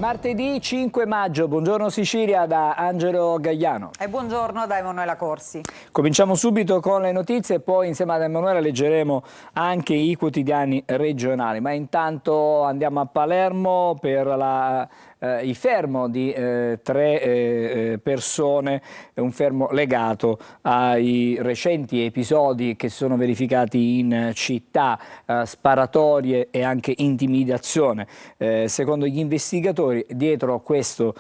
Martedì 5 maggio, buongiorno Sicilia da Angelo Gagliano. E buongiorno da Emanuela Corsi. Cominciamo subito con le notizie e poi insieme ad Emanuela leggeremo anche i quotidiani regionali. Ma intanto andiamo a Palermo per il fermo di tre persone, un fermo legato ai recenti episodi che si sono verificati in città, sparatorie e anche intimidazione. Secondo gli investigatori, dietro a questo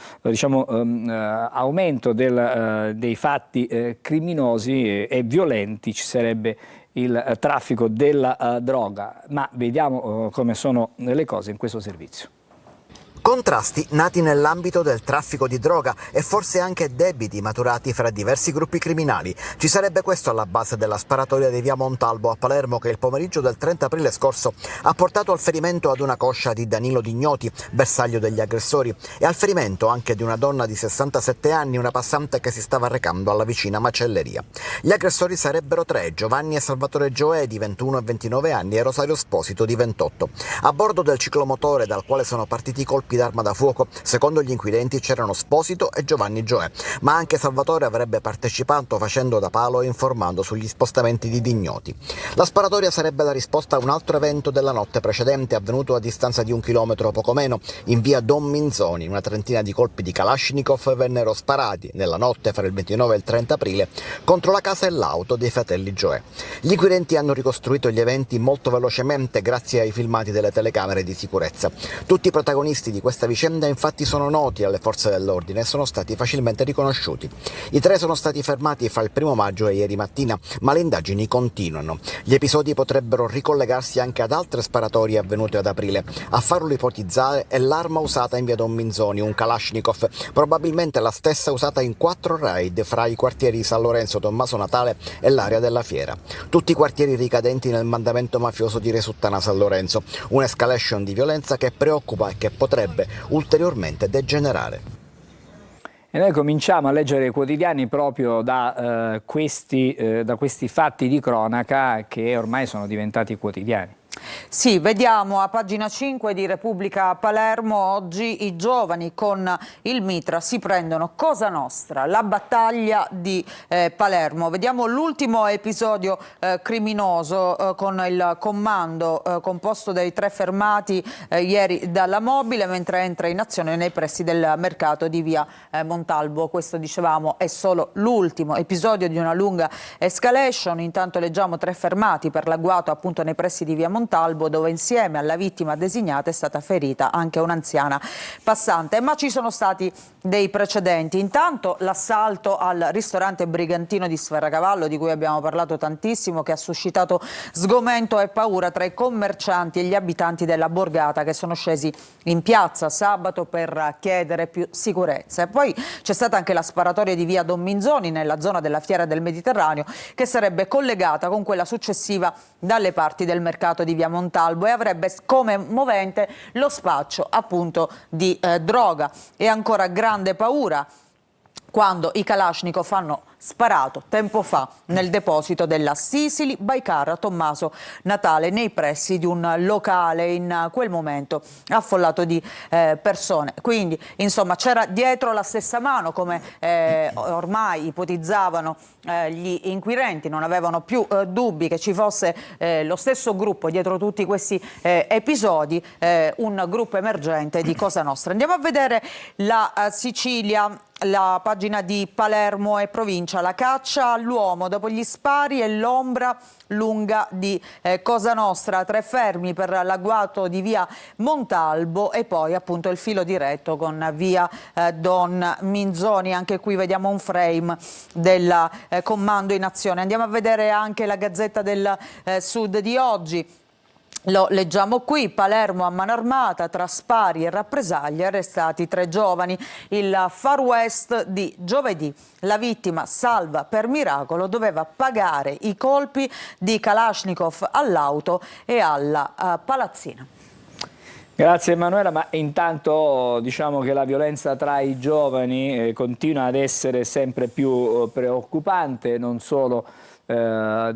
aumento dei fatti criminosi e violenti ci sarebbe il traffico della droga, ma vediamo come sono le cose in questo servizio. Contrasti nati nell'ambito del traffico di droga e forse anche debiti maturati fra diversi gruppi criminali. Ci sarebbe questo alla base della sparatoria di via Montalbo a Palermo che il pomeriggio del 30 aprile scorso ha portato al ferimento ad una coscia di Danilo Dignoti, bersaglio degli aggressori, e al ferimento anche di una donna di 67 anni, una passante che si stava recando alla vicina macelleria. Gli aggressori sarebbero tre: Giovanni e Salvatore Gioè di 21 e 29 anni e Rosario Sposito di 28. A bordo del ciclomotore dal quale sono partiti i colpi d'arma da fuoco, secondo gli inquirenti c'erano Sposito e Giovanni Gioè, ma anche Salvatore avrebbe partecipato facendo da palo e informando sugli spostamenti di Dignoti. La sparatoria sarebbe la risposta a un altro evento della notte precedente avvenuto a distanza di 1 chilometro o poco meno in via Don Minzoni. Una trentina di colpi di Kalashnikov vennero sparati nella notte fra il 29 e il 30 aprile contro la casa e l'auto dei fratelli Gioè. Gli inquirenti hanno ricostruito gli eventi molto velocemente grazie ai filmati delle telecamere di sicurezza. Tutti i protagonisti di questa vicenda infatti sono noti alle forze dell'ordine e sono stati facilmente riconosciuti. I tre sono stati fermati fra il 1° maggio e ieri mattina, ma le indagini continuano. Gli episodi potrebbero ricollegarsi anche ad altre sparatorie avvenute ad aprile. A farlo ipotizzare è l'arma usata in via Don Minzoni, un Kalashnikov, probabilmente la stessa usata in 4 raid fra i quartieri San Lorenzo, Tommaso Natale e l'area della Fiera. Tutti i quartieri ricadenti nel mandamento mafioso di Resuttana San Lorenzo, un'escalation di violenza che preoccupa e che potrebbe ulteriormente degenerare. E noi cominciamo a leggere i quotidiani proprio da questi fatti di cronaca che ormai sono diventati quotidiani. Sì, vediamo a pagina 5 di Repubblica Palermo, oggi i giovani con il mitra si prendono Cosa Nostra, la battaglia di Palermo. Vediamo l'ultimo episodio criminoso con il comando composto dai 3 fermati ieri dalla mobile mentre entra in azione nei pressi del mercato di via Montalbo. Questo, dicevamo, è solo l'ultimo episodio di una lunga escalation. Intanto leggiamo 3 fermati per l'agguato appunto nei pressi di via Montalbo, dove insieme alla vittima designata è stata ferita anche un'anziana passante. Ma ci sono stati dei precedenti. Intanto l'assalto al ristorante Brigantino di Sferracavallo, di cui abbiamo parlato tantissimo, che ha suscitato sgomento e paura tra i commercianti e gli abitanti della borgata che sono scesi in piazza sabato per chiedere più sicurezza. E poi c'è stata anche la sparatoria di via Don Minzoni nella zona della Fiera del Mediterraneo, che sarebbe collegata con quella successiva dalle parti del mercato di via Montalbo e avrebbe come movente lo spaccio appunto di droga. E ancora grande paura quando i Kalashnikov hanno sparato tempo fa nel deposito della Sicily by Car a Tommaso Natale, nei pressi di un locale in quel momento affollato di persone. Quindi insomma c'era dietro la stessa mano, come ormai ipotizzavano gli inquirenti, non avevano più dubbi che ci fosse lo stesso gruppo dietro tutti questi episodi, un gruppo emergente di Cosa Nostra. Andiamo a vedere la Sicilia, la pagina di Palermo e provincia. La caccia all'uomo dopo gli spari e l'ombra lunga di Cosa Nostra, 3 fermi per l'agguato di via Montalbo e poi appunto il filo diretto con via Don Minzoni. Anche qui vediamo un frame del comando in azione. Andiamo a vedere anche la Gazzetta del Sud di oggi. Lo leggiamo qui: Palermo a mano armata, tra spari e rappresaglie arrestati 3 giovani. Il Far West di giovedì. La vittima, salva per miracolo, doveva pagare i colpi di Kalashnikov all'auto e alla palazzina. Grazie Emanuela, ma intanto diciamo che la violenza tra i giovani continua ad essere sempre più preoccupante, non solo a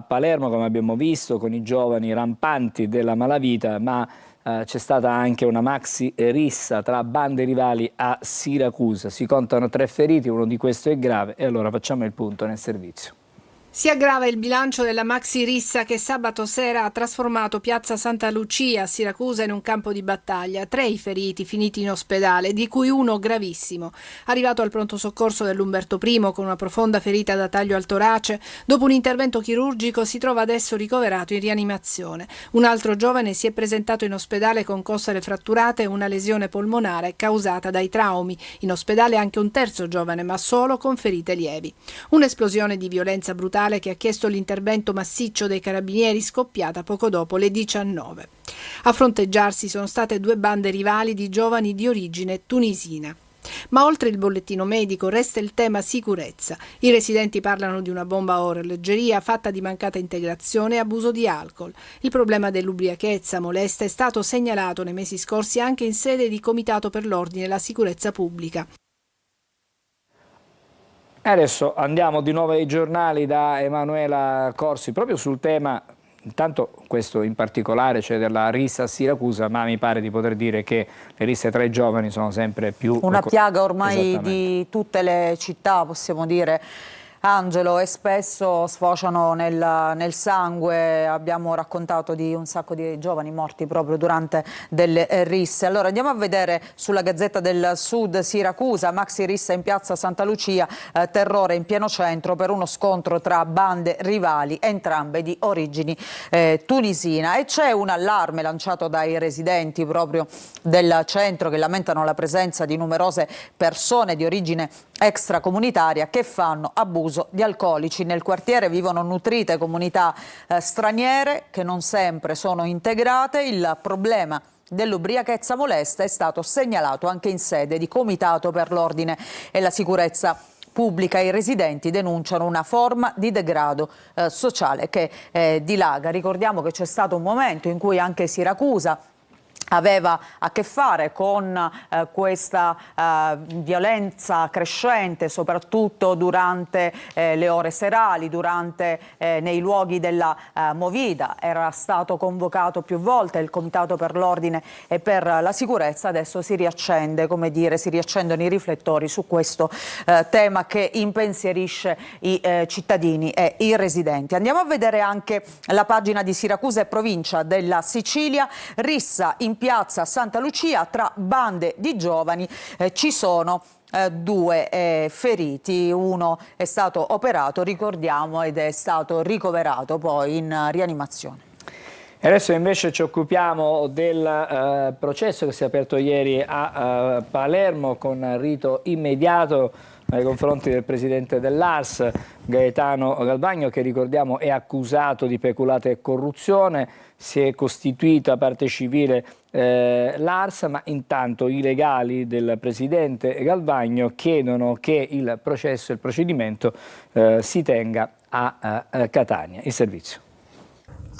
Palermo, come abbiamo visto, con i giovani rampanti della malavita, ma c'è stata anche una maxi rissa tra bande rivali a Siracusa. Si contano 3 feriti, uno di questi è grave, e allora facciamo il punto nel servizio. Si aggrava il bilancio della maxi rissa che sabato sera ha trasformato piazza Santa Lucia a Siracusa in un campo di battaglia. 3 i feriti finiti in ospedale, di cui uno gravissimo. Arrivato al pronto soccorso dell'Umberto I con una profonda ferita da taglio al torace, dopo un intervento chirurgico si trova adesso ricoverato in rianimazione. Un altro giovane si è presentato in ospedale con costole fratturate e una lesione polmonare causata dai traumi. In ospedale anche un terzo giovane, ma solo con ferite lievi. Un'esplosione di violenza brutale che ha chiesto l'intervento massiccio dei carabinieri, scoppiata poco dopo le 19. A fronteggiarsi sono state 2 bande rivali di giovani di origine tunisina. Ma oltre il bollettino medico resta il tema sicurezza. I residenti parlano di una bomba a orologeria fatta di mancata integrazione e abuso di alcol. Il problema dell'ubriachezza molesta è stato segnalato nei mesi scorsi anche in sede di Comitato per l'Ordine e la Sicurezza Pubblica. Adesso andiamo di nuovo ai giornali da Emanuela Corsi, proprio sul tema, intanto questo in particolare, cioè della rissa a Siracusa, ma mi pare di poter dire che le risse tra i giovani sono sempre più... Una piaga ormai di tutte le città, possiamo dire, Angelo, e spesso sfociano nel sangue. Abbiamo raccontato di un sacco di giovani morti proprio durante delle risse. Allora andiamo a vedere sulla Gazzetta del Sud: Siracusa, maxi rissa in piazza Santa Lucia, terrore in pieno centro per uno scontro tra bande rivali, entrambe di origini tunisina. E c'è un allarme lanciato dai residenti proprio del centro, che lamentano la presenza di numerose persone di origine extracomunitaria che fanno abuso di alcolici. Nel quartiere vivono nutrite comunità straniere che non sempre sono integrate. Il problema dell'ubriachezza molesta è stato segnalato anche in sede di Comitato per l'Ordine e la Sicurezza Pubblica. I residenti denunciano una forma di degrado sociale che dilaga. Ricordiamo che c'è stato un momento in cui anche Siracusa aveva a che fare con questa violenza crescente, soprattutto durante le ore serali, nei luoghi della Movida. Era stato convocato più volte il Comitato per l'Ordine e per la Sicurezza. Adesso si riaccende, come dire, si riaccendono i riflettori su questo tema che impensierisce i cittadini e i residenti. Andiamo a vedere anche la pagina di Siracusa e provincia della Sicilia. Rissa in piazza Santa Lucia tra bande di giovani, ci sono 2 feriti, uno è stato operato, ricordiamo, ed è stato ricoverato poi in rianimazione. E adesso invece ci occupiamo del processo che si è aperto ieri a Palermo con rito immediato nei confronti del presidente dell'ARS, Gaetano Galvagno, che ricordiamo è accusato di peculato e corruzione. Si è costituita parte civile l'ARS, ma intanto i legali del presidente Galvagno chiedono che il procedimento si tenga a Catania. Il servizio.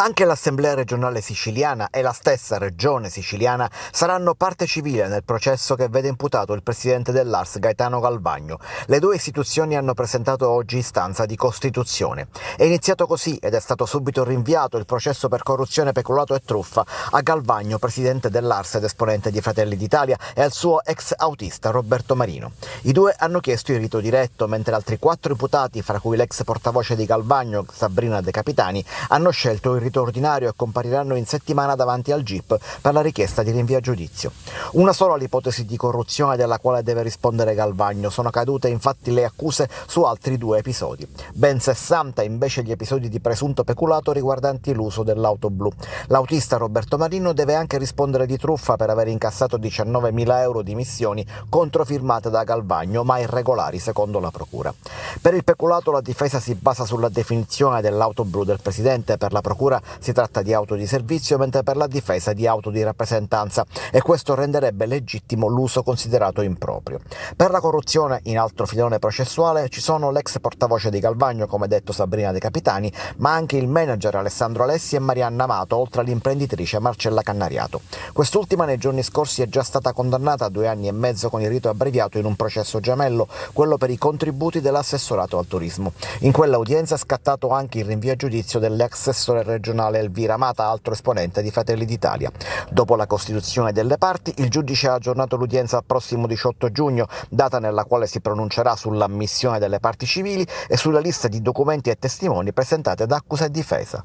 Anche l'Assemblea regionale siciliana e la stessa regione siciliana saranno parte civile nel processo che vede imputato il presidente dell'ARS Gaetano Galvagno. Le 2 istituzioni hanno presentato oggi istanza di costituzione. È iniziato così ed è stato subito rinviato il processo per corruzione, peculato e truffa a Galvagno, presidente dell'ARS ed esponente di Fratelli d'Italia, e al suo ex autista Roberto Marino. I 2 hanno chiesto il rito diretto, mentre altri 4 imputati, fra cui l'ex portavoce di Galvagno, Sabrina De Capitani, hanno scelto il rito ordinario e compariranno in settimana davanti al GIP per la richiesta di rinvio a giudizio. Una sola l'ipotesi di corruzione della quale deve rispondere Galvagno. Sono cadute infatti le accuse su altri 2 episodi. Ben 60 invece gli episodi di presunto peculato riguardanti l'uso dell'auto blu. L'autista Roberto Marino deve anche rispondere di truffa per aver incassato 19.000 euro di missioni controfirmate da Galvagno, ma irregolari secondo la procura. Per il peculato la difesa si basa sulla definizione dell'auto blu del presidente. Per la procura si tratta di auto di servizio, mentre per la difesa di auto di rappresentanza, e questo renderebbe legittimo l'uso considerato improprio. Per la corruzione, in altro filone processuale, ci sono l'ex portavoce di Galvagno, come detto Sabrina De Capitani, ma anche il manager Alessandro Alessi e Marianna Amato, oltre all'imprenditrice Marcella Cannariato. Quest'ultima nei giorni scorsi è già stata condannata a 2 anni e mezzo con il rito abbreviato in un processo gemello, quello per i contributi dell'assessorato al turismo. In quell'udienza è scattato anche il rinvio a giudizio dell'assessore regionale regionale Elvira Amata, altro esponente di Fratelli d'Italia. Dopo la costituzione delle parti, il giudice ha aggiornato l'udienza al prossimo 18 giugno, data nella quale si pronuncerà sull'ammissione delle parti civili e sulla lista di documenti e testimoni presentate da accusa e difesa.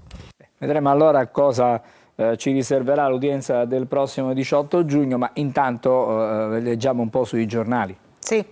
Vedremo allora cosa ci riserverà l'udienza del prossimo 18 giugno, ma intanto leggiamo un po' sui giornali. Sì.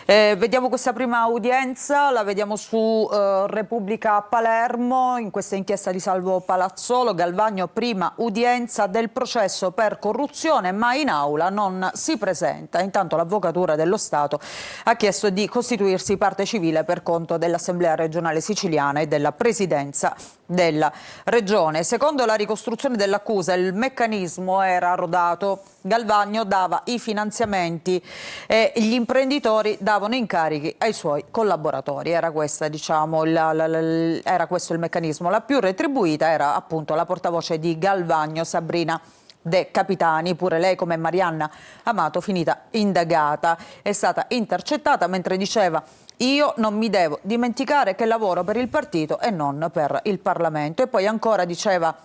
Vediamo questa prima udienza, la vediamo su Repubblica Palermo, in questa inchiesta di Salvo Palazzolo. Galvagno, prima udienza del processo per corruzione, ma in aula non si presenta. Intanto l'Avvocatura dello Stato ha chiesto di costituirsi parte civile per conto dell'Assemblea regionale siciliana e della Presidenza della Regione. Secondo la ricostruzione dell'accusa, il meccanismo era rodato. Galvagno dava i finanziamenti e gli imprenditori davano incarichi ai suoi collaboratori. Era questo il meccanismo. La più retribuita era appunto la portavoce di Galvagno, Sabrina De Capitani, pure lei come Marianna Amato, finita indagata, è stata intercettata mentre diceva: io non mi devo dimenticare che lavoro per il partito e non per il Parlamento. E poi ancora diceva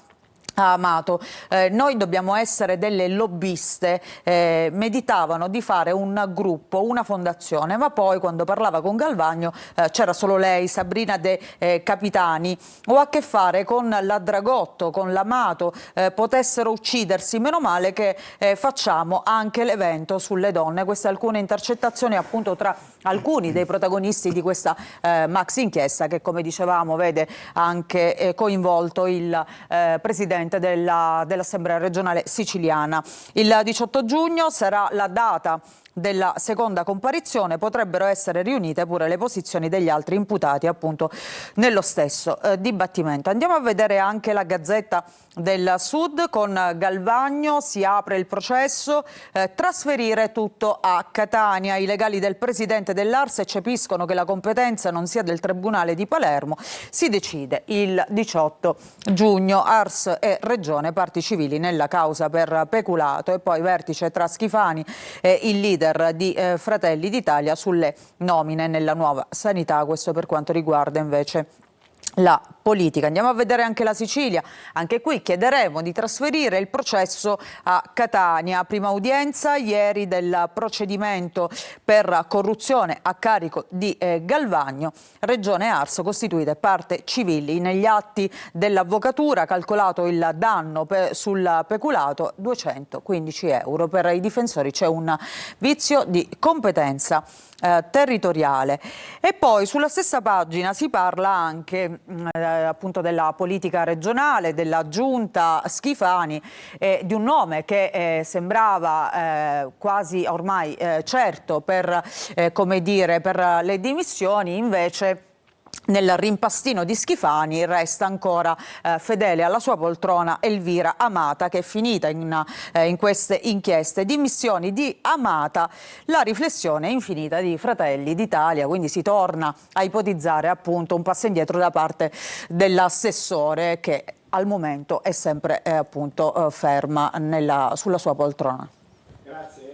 Amato, noi dobbiamo essere delle lobbiste. Meditavano di fare un gruppo, una fondazione, ma poi quando parlava con Galvagno c'era solo lei, Sabrina De Capitani. Ho a che fare con la Dragotto, con l'Amato, potessero uccidersi, meno male che facciamo anche l'evento sulle donne. Queste alcune intercettazioni appunto tra alcuni dei protagonisti di questa maxi inchiesta che, come dicevamo, vede anche coinvolto il presidente dell'Assemblea regionale siciliana. Il 18 giugno sarà la data della seconda comparizione, potrebbero essere riunite pure le posizioni degli altri imputati appunto nello stesso dibattimento. Andiamo a vedere anche la Gazzetta del Sud. Con Galvagno si apre il processo, trasferire tutto a Catania. I legali del presidente dell'Ars eccepiscono che la competenza non sia del Tribunale di Palermo, si decide il 18 giugno. Ars e Regione parti civili nella causa per peculato. E poi vertice tra Schifani e il leader di Fratelli d'Italia sulle nomine nella nuova sanità. Questo per quanto riguarda invece la politica. Andiamo a vedere anche la Sicilia. Anche qui chiederemo di trasferire il processo a Catania. Prima udienza ieri del procedimento per corruzione a carico di Galvagno. Regione e Ars costituite parte civili. Negli atti dell'Avvocatura calcolato il danno sul peculato 215 euro. Per i difensori c'è un vizio di competenza territoriale. E poi sulla stessa pagina si parla anche appunto della politica regionale, della giunta Schifani, di un nome che sembrava quasi ormai certo per le dimissioni. Invece nel rimpastino di Schifani resta ancora fedele alla sua poltrona Elvira Amata, che è finita in queste inchieste. Dimissioni di Amata, la riflessione infinita di Fratelli d'Italia, quindi si torna a ipotizzare appunto un passo indietro da parte dell'assessore, che al momento è sempre ferma sulla sua poltrona. Grazie.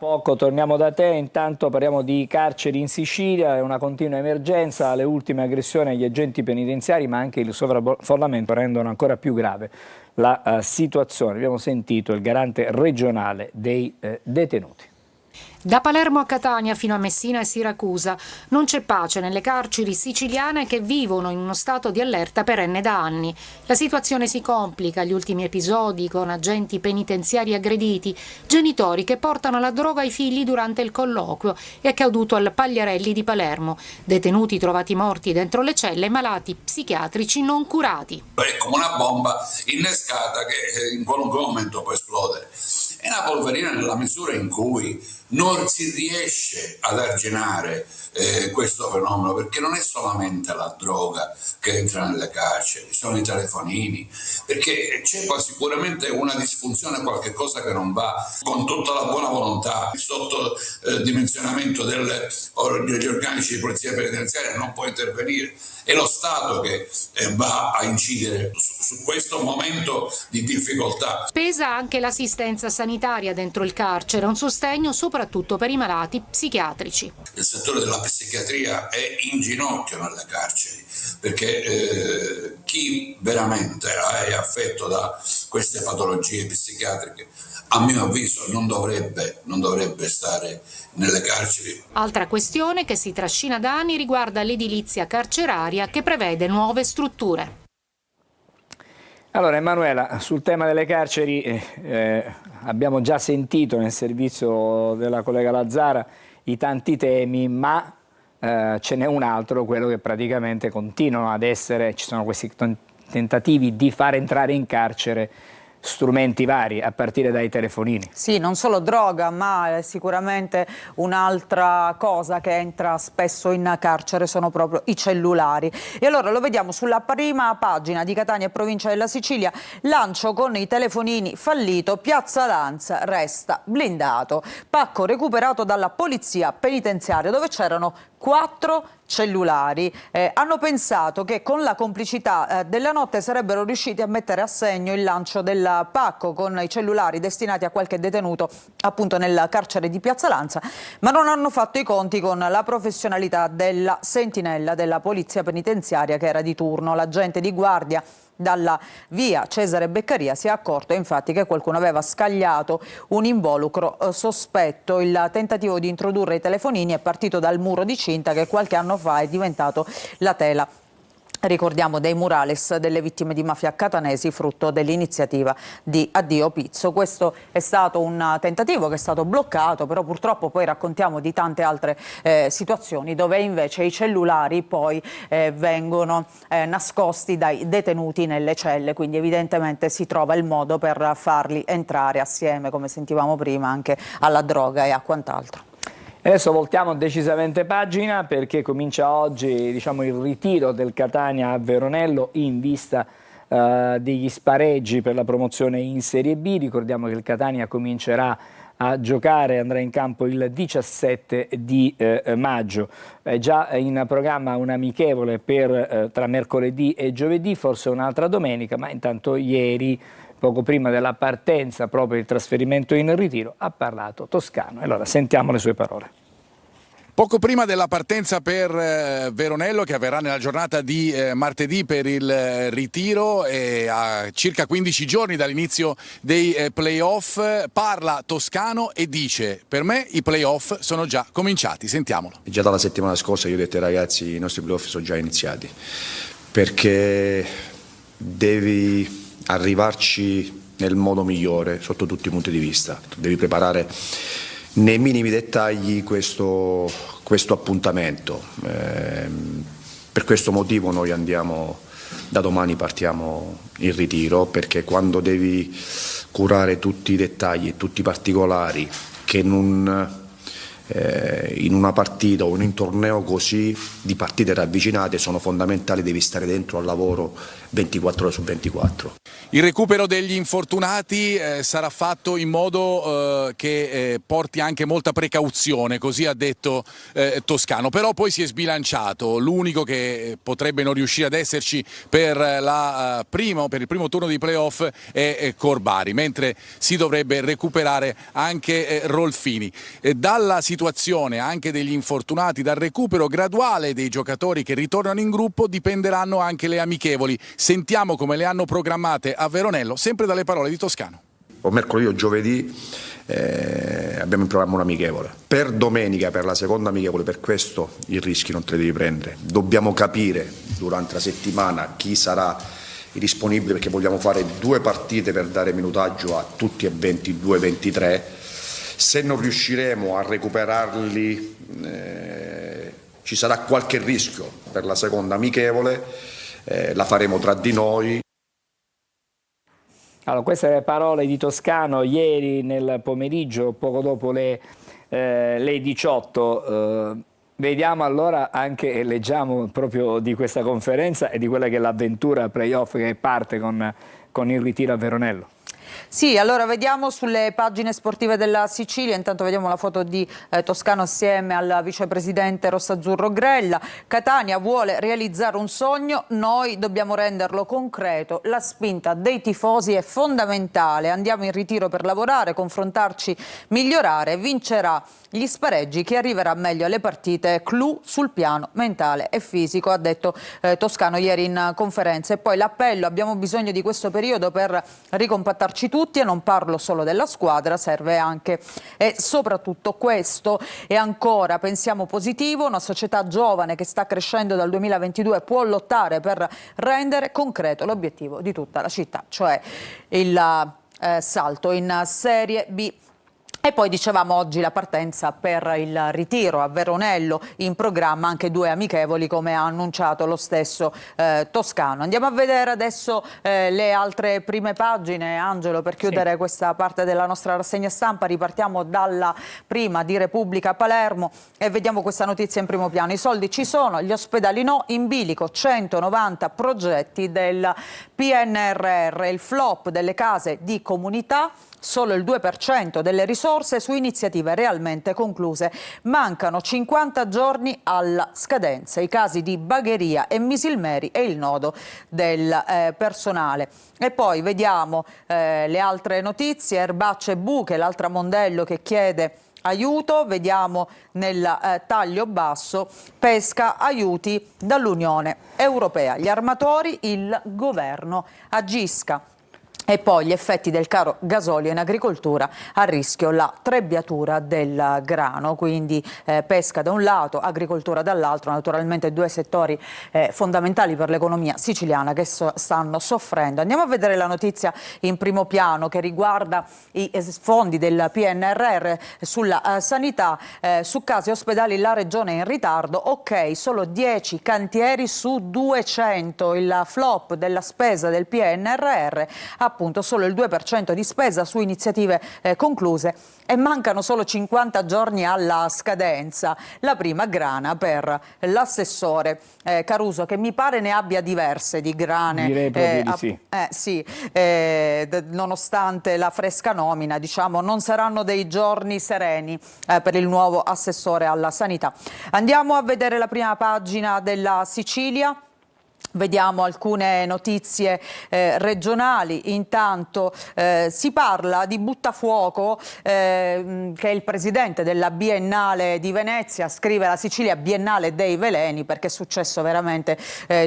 Poco torniamo da te, intanto parliamo di carceri in Sicilia, è una continua emergenza, le ultime aggressioni agli agenti penitenziari ma anche il sovraffollamento rendono ancora più grave la situazione. Abbiamo sentito il garante regionale dei detenuti. Da Palermo a Catania fino a Messina e Siracusa non c'è pace nelle carceri siciliane, che vivono in uno stato di allerta perenne da anni. La situazione si complica, gli ultimi episodi con agenti penitenziari aggrediti, genitori che portano la droga ai figli durante il colloquio. È accaduto al Pagliarelli di Palermo. Detenuti trovati morti dentro le celle, malati psichiatrici non curati. È come una bomba innescata che in qualunque momento può esplodere. È una polverina nella misura in cui non si riesce ad arginare questo fenomeno, perché non è solamente la droga che entra nelle carceri, sono i telefonini, perché c'è sicuramente una disfunzione, qualche cosa che non va, con tutta la buona volontà. Il sottodimensionamento degli organici di polizia penitenziaria non può intervenire, è lo Stato che va a incidere su questo momento di difficoltà. Pesa anche l'assistenza sanitaria dentro il carcere, un sostegno soprattutto per i malati psichiatrici. Il settore della psichiatria è in ginocchio nelle carceri, perché chi veramente è affetto da queste patologie psichiatriche, a mio avviso, non dovrebbe stare nelle carceri. Altra questione che si trascina da anni riguarda l'edilizia carceraria che prevede nuove strutture. Allora Emanuela, sul tema delle carceri abbiamo già sentito nel servizio della collega Lazzara i tanti temi, ma ce n'è un altro, quello che praticamente continuano ad essere, ci sono questi tentativi di far entrare in carcere strumenti vari, a partire dai telefonini. Sì, non solo droga, ma sicuramente un'altra cosa che entra spesso in carcere sono proprio i cellulari. E allora lo vediamo sulla prima pagina di Catania e provincia della Sicilia, lancio con i telefonini fallito, Piazza Lanza resta blindato, pacco recuperato dalla polizia penitenziaria dove c'erano 4 cellulari. Hanno pensato che con la complicità della notte sarebbero riusciti a mettere a segno il lancio del pacco con i cellulari destinati a qualche detenuto appunto nel carcere di Piazza Lanza, ma non hanno fatto i conti con la professionalità della sentinella della polizia penitenziaria che era di turno. L'agente di guardia dalla via Cesare Beccaria si è accorto infatti che qualcuno aveva scagliato un involucro sospetto. Il tentativo di introdurre i telefonini è partito dal muro di cinta che qualche anno fa è diventato la tela, ricordiamo, dei murales delle vittime di mafia catanesi, frutto dell'iniziativa di Addio Pizzo. Questo è stato un tentativo che è stato bloccato, però purtroppo poi raccontiamo di tante altre situazioni dove invece i cellulari poi vengono nascosti dai detenuti nelle celle, quindi evidentemente si trova il modo per farli entrare assieme, come sentivamo prima, anche alla droga e a quant'altro. Adesso voltiamo decisamente pagina perché comincia oggi, diciamo, il ritiro del Catania a Veronello in vista degli spareggi per la promozione in Serie B. Ricordiamo che il Catania comincerà a giocare, andrà in campo il 17 di maggio. È già in programma un amichevole tra mercoledì e giovedì, forse un'altra domenica, ma intanto ieri, poco prima della partenza, proprio il trasferimento in ritiro, ha parlato Toscano. Allora sentiamo le sue parole. Poco prima della partenza per Veronello, che avverrà nella giornata di martedì per il ritiro, e a circa 15 giorni dall'inizio dei playoff, parla Toscano e dice: per me i playoff sono già cominciati. Sentiamolo. Già dalla settimana scorsa io ho detto ai ragazzi: i nostri playoff sono già iniziati, perché devi arrivarci nel modo migliore sotto tutti i punti di vista. Devi preparare nei minimi dettagli questo appuntamento. Per questo motivo noi andiamo, da domani partiamo in ritiro, perché quando devi curare tutti i dettagli e tutti i particolari che in una partita o in un torneo così di partite ravvicinate sono fondamentali, devi stare dentro al lavoro 24 ore su 24. Il recupero degli infortunati sarà fatto in modo che porti anche molta precauzione, così ha detto Toscano, però poi si è sbilanciato. L'unico che potrebbe non riuscire ad esserci per il primo turno di playoff è Corbari, mentre si dovrebbe recuperare anche Rolfini. Dalla situazione anche degli infortunati, dal recupero graduale dei giocatori che ritornano in gruppo, dipenderanno anche le amichevoli. Sentiamo come le hanno programmate a Veronello, sempre dalle parole di Toscano. O mercoledì o giovedì abbiamo in programma un amichevole. Per domenica, per la seconda amichevole, per questo i rischi non te li devi prendere. Dobbiamo capire durante la settimana chi sarà disponibile, perché vogliamo fare 2 partite per dare minutaggio a tutti e 22-23. Se non riusciremo a recuperarli ci sarà qualche rischio per la seconda amichevole, la faremo tra di noi. Allora, queste le parole di Toscano ieri nel pomeriggio, poco dopo le 18. Vediamo allora anche e leggiamo proprio di questa conferenza e di quella che è l'avventura playoff che parte con il ritiro a Veronello. Sì, allora vediamo sulle pagine sportive della Sicilia, intanto vediamo la foto di Toscano assieme al vicepresidente rossazzurro Grella. Catania vuole realizzare un sogno, noi dobbiamo renderlo concreto, la spinta dei tifosi è fondamentale, andiamo in ritiro per lavorare, confrontarci, migliorare, vincerà gli spareggi, chi arriverà meglio alle partite, clou sul piano mentale e fisico, ha detto Toscano ieri in conferenza. E poi l'appello, abbiamo bisogno di questo periodo per ricompattarci tutti e non parlo solo della squadra, serve anche e soprattutto questo. E ancora pensiamo positivo, una società giovane che sta crescendo dal 2022 può lottare per rendere concreto l'obiettivo di tutta la città, cioè il salto in Serie B. E poi dicevamo oggi la partenza per il ritiro a Veronello, in programma anche 2 amichevoli come ha annunciato lo stesso Toscano. Andiamo a vedere adesso le altre prime pagine, Angelo, per chiudere questa parte della nostra rassegna stampa. Ripartiamo dalla prima di Repubblica Palermo e vediamo questa notizia in primo piano. I soldi ci sono, gli ospedali no, in bilico 190 progetti del PNRR, il flop delle case di comunità. Solo il 2% delle risorse su iniziative realmente concluse. Mancano 50 giorni alla scadenza. I casi di Bagheria e Misilmeri e il nodo del personale. E poi vediamo le altre notizie. Erbacce e buche, l'altra Mondello che chiede aiuto. Vediamo nel taglio basso, pesca, aiuti dall'Unione Europea. Gli armatori, il governo agisca. E poi gli effetti del caro gasolio in agricoltura, a rischio la trebbiatura del grano, quindi pesca da un lato, agricoltura dall'altro, naturalmente 2 settori fondamentali per l'economia siciliana che stanno soffrendo. Andiamo a vedere la notizia in primo piano che riguarda i fondi del PNRR sulla sanità, su case e ospedali la regione è in ritardo, ok, solo 10 cantieri su 200, il flop della spesa del PNRR, appunto solo il 2% di spesa su iniziative concluse e mancano solo 50 giorni alla scadenza. La prima grana per l'assessore Caruso, che mi pare ne abbia diverse di grane. Direi proprio di sì. Nonostante la fresca nomina, diciamo, non saranno dei giorni sereni per il nuovo assessore alla sanità. Andiamo a vedere la prima pagina della Sicilia. Vediamo alcune notizie regionali. Intanto si parla di Buttafuoco, che è il presidente della Biennale di Venezia, scrive la Sicilia Biennale dei veleni, perché è successo veramente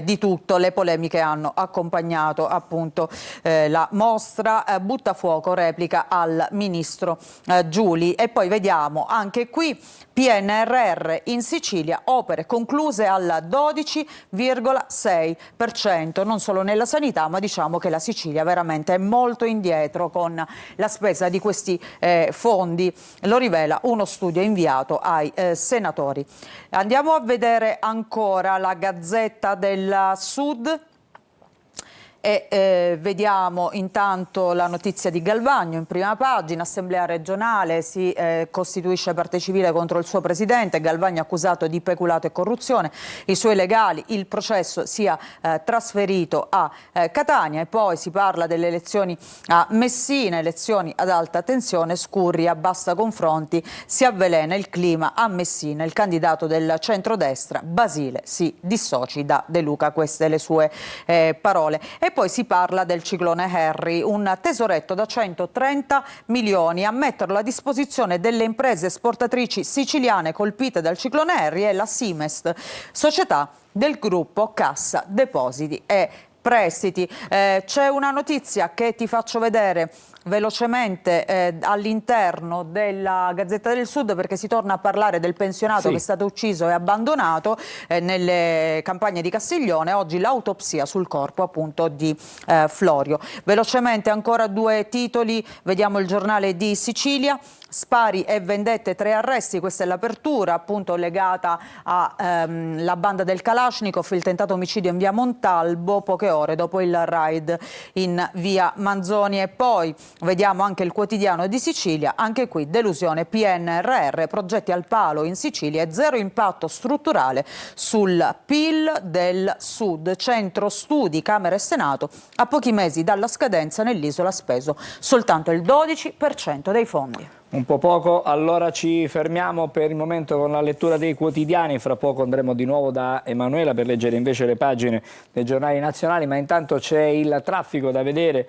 di tutto. Le polemiche hanno accompagnato appunto la mostra. Buttafuoco replica al ministro Giuli. E poi vediamo anche qui PNRR in Sicilia, opere concluse al 12,6%, non solo nella sanità, ma diciamo che la Sicilia veramente è molto indietro con la spesa di questi fondi, lo rivela uno studio inviato ai senatori. Andiamo a vedere ancora la Gazzetta del Sud. E vediamo intanto la notizia di Galvagno in prima pagina. Assemblea regionale, si costituisce parte civile contro il suo presidente. Galvagno accusato di peculato e corruzione, i suoi legali, il processo sia trasferito a Catania. E poi si parla delle elezioni a Messina, elezioni ad alta tensione, Scurria, basta confronti, si avvelena il clima a Messina. Il candidato del centrodestra, Basile, si dissoci da De Luca, queste le sue parole. E poi si parla del ciclone Harry, un tesoretto da 130 milioni a metterlo a disposizione delle imprese esportatrici siciliane colpite dal ciclone Harry e la Simest, società del gruppo Cassa Depositi e Prestiti. C'è una notizia che ti faccio vedere velocemente all'interno della Gazzetta del Sud, perché si torna a parlare del pensionato che è stato ucciso e abbandonato nelle campagne di Castiglione. Oggi l'autopsia sul corpo appunto di Florio. Velocemente ancora 2 titoli, vediamo il Giornale di Sicilia. Spari e vendette, 3 arresti, questa è l'apertura appunto legata alla banda del Kalashnikov, il tentato omicidio in via Montalbo poche ore dopo il raid in via Manzoni. E poi vediamo anche il Quotidiano di Sicilia, anche qui delusione PNRR, progetti al palo in Sicilia e zero impatto strutturale sul PIL del Sud. Centro Studi, Camera e Senato, a pochi mesi dalla scadenza nell'isola ha speso soltanto il 12% dei fondi. Un po' poco, allora ci fermiamo per il momento con la lettura dei quotidiani, fra poco andremo di nuovo da Emanuela per leggere invece le pagine dei giornali nazionali, ma intanto c'è il traffico da vedere,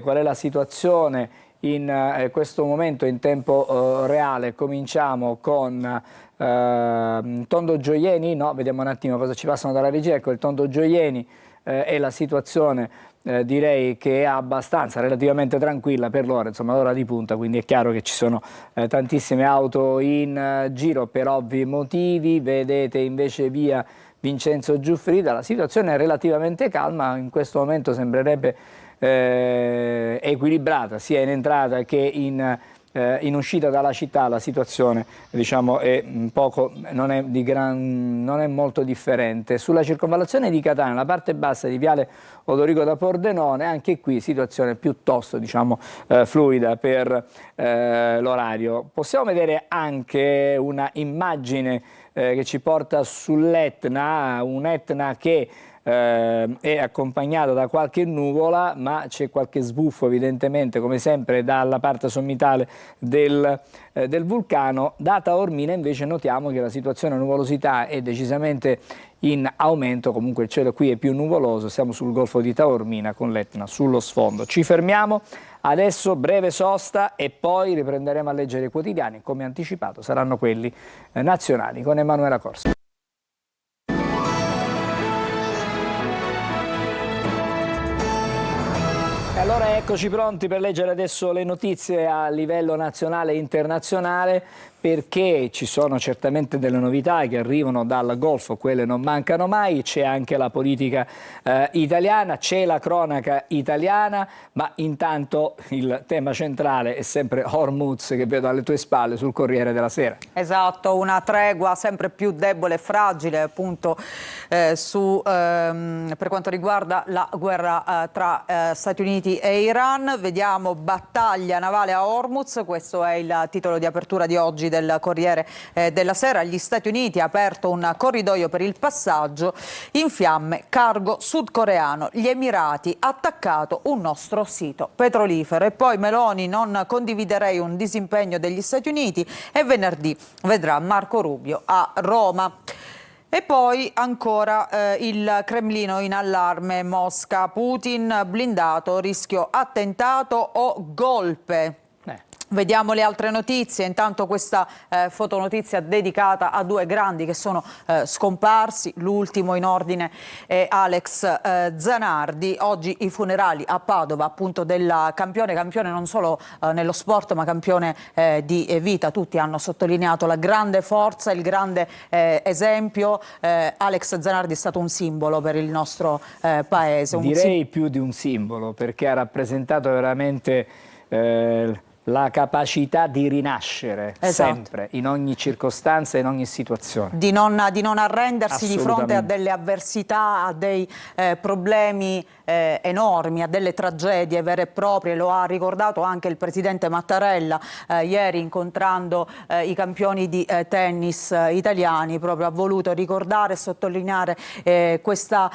qual è la situazione in questo momento in tempo reale. Cominciamo con Tondo Gioieni, no, vediamo un attimo cosa ci passano dalla regia, ecco il Tondo Gioieni e la situazione direi che è abbastanza relativamente tranquilla per l'ora, insomma l'ora di punta, quindi è chiaro che ci sono tantissime auto in giro per ovvi motivi. Vedete invece via Vincenzo Giuffrida, la situazione è relativamente calma, in questo momento sembrerebbe equilibrata sia in entrata che in uscita dalla città. La situazione diciamo non è molto differente. Sulla circonvallazione di Catania, la parte bassa di viale Odorico da Pordenone, anche qui situazione piuttosto diciamo fluida per l'orario. Possiamo vedere anche una immagine che ci porta sull'Etna, un Etna che è accompagnato da qualche nuvola, ma c'è qualche sbuffo evidentemente come sempre dalla parte sommitale del vulcano. Da Taormina invece notiamo che la situazione nuvolosità è decisamente in aumento, comunque il cielo qui è più nuvoloso, siamo sul golfo di Taormina con l'Etna sullo sfondo. Ci fermiamo adesso, breve sosta e poi riprenderemo a leggere i quotidiani, come anticipato saranno quelli nazionali con Emanuela Corsa. Allora eccoci pronti per leggere adesso le notizie a livello nazionale e internazionale, perché ci sono certamente delle novità che arrivano dal Golfo, quelle non mancano mai, c'è anche la politica italiana, c'è la cronaca italiana, ma intanto il tema centrale è sempre Hormuz, che vedo alle tue spalle sul Corriere della Sera. Esatto, una tregua sempre più debole e fragile appunto per quanto riguarda la guerra tra Stati Uniti e Iran. Vediamo battaglia navale a Hormuz, questo è il titolo di apertura di oggi del Corriere della Sera. Gli Stati Uniti ha aperto un corridoio per il passaggio in fiamme cargo sudcoreano. Gli Emirati attaccato un nostro sito petrolifero. E poi Meloni, non condividerei un disimpegno degli Stati Uniti, e venerdì vedrà Marco Rubio a Roma. E poi ancora il Cremlino in allarme, Mosca, Putin blindato, rischio attentato o golpe. Vediamo le altre notizie, intanto questa fotonotizia dedicata a due grandi che sono scomparsi, l'ultimo in ordine è Alex Zanardi. Oggi i funerali a Padova appunto del campione non solo nello sport ma campione di vita. Tutti hanno sottolineato la grande forza, il grande esempio. Alex Zanardi è stato un simbolo per il nostro paese. Direi più di un simbolo, perché ha rappresentato veramente la capacità di rinascere, esatto, sempre, in ogni circostanza e in ogni situazione. Di non arrendersi di fronte a delle avversità, a dei problemi enormi, a delle tragedie vere e proprie. Lo ha ricordato anche il presidente Mattarella ieri incontrando i campioni di tennis italiani. Proprio ha voluto ricordare e sottolineare questa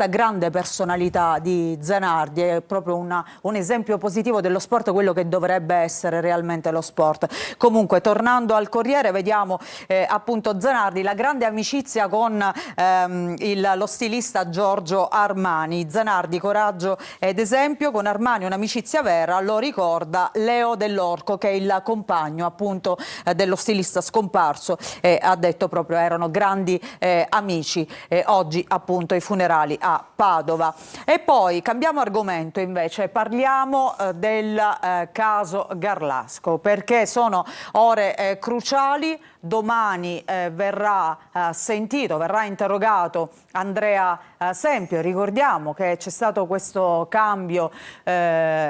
grande personalità di Zanardi. È proprio un esempio positivo dello sport, quello che dovrebbe essere realmente lo sport. Comunque, tornando al Corriere, vediamo appunto Zanardi, la grande amicizia con lo stilista Giorgio Armani. Zanardi, coraggio ed esempio, con Armani un'amicizia vera, lo ricorda Leo Dell'Orco, che è il compagno appunto dello stilista scomparso, ha detto proprio erano grandi amici. Oggi appunto i funerali a Padova. E poi cambiamo argomento invece, parliamo del caso Garlasco, perché sono ore cruciali. Domani verrà interrogato Andrea Sempio. Ricordiamo che c'è stato questo cambio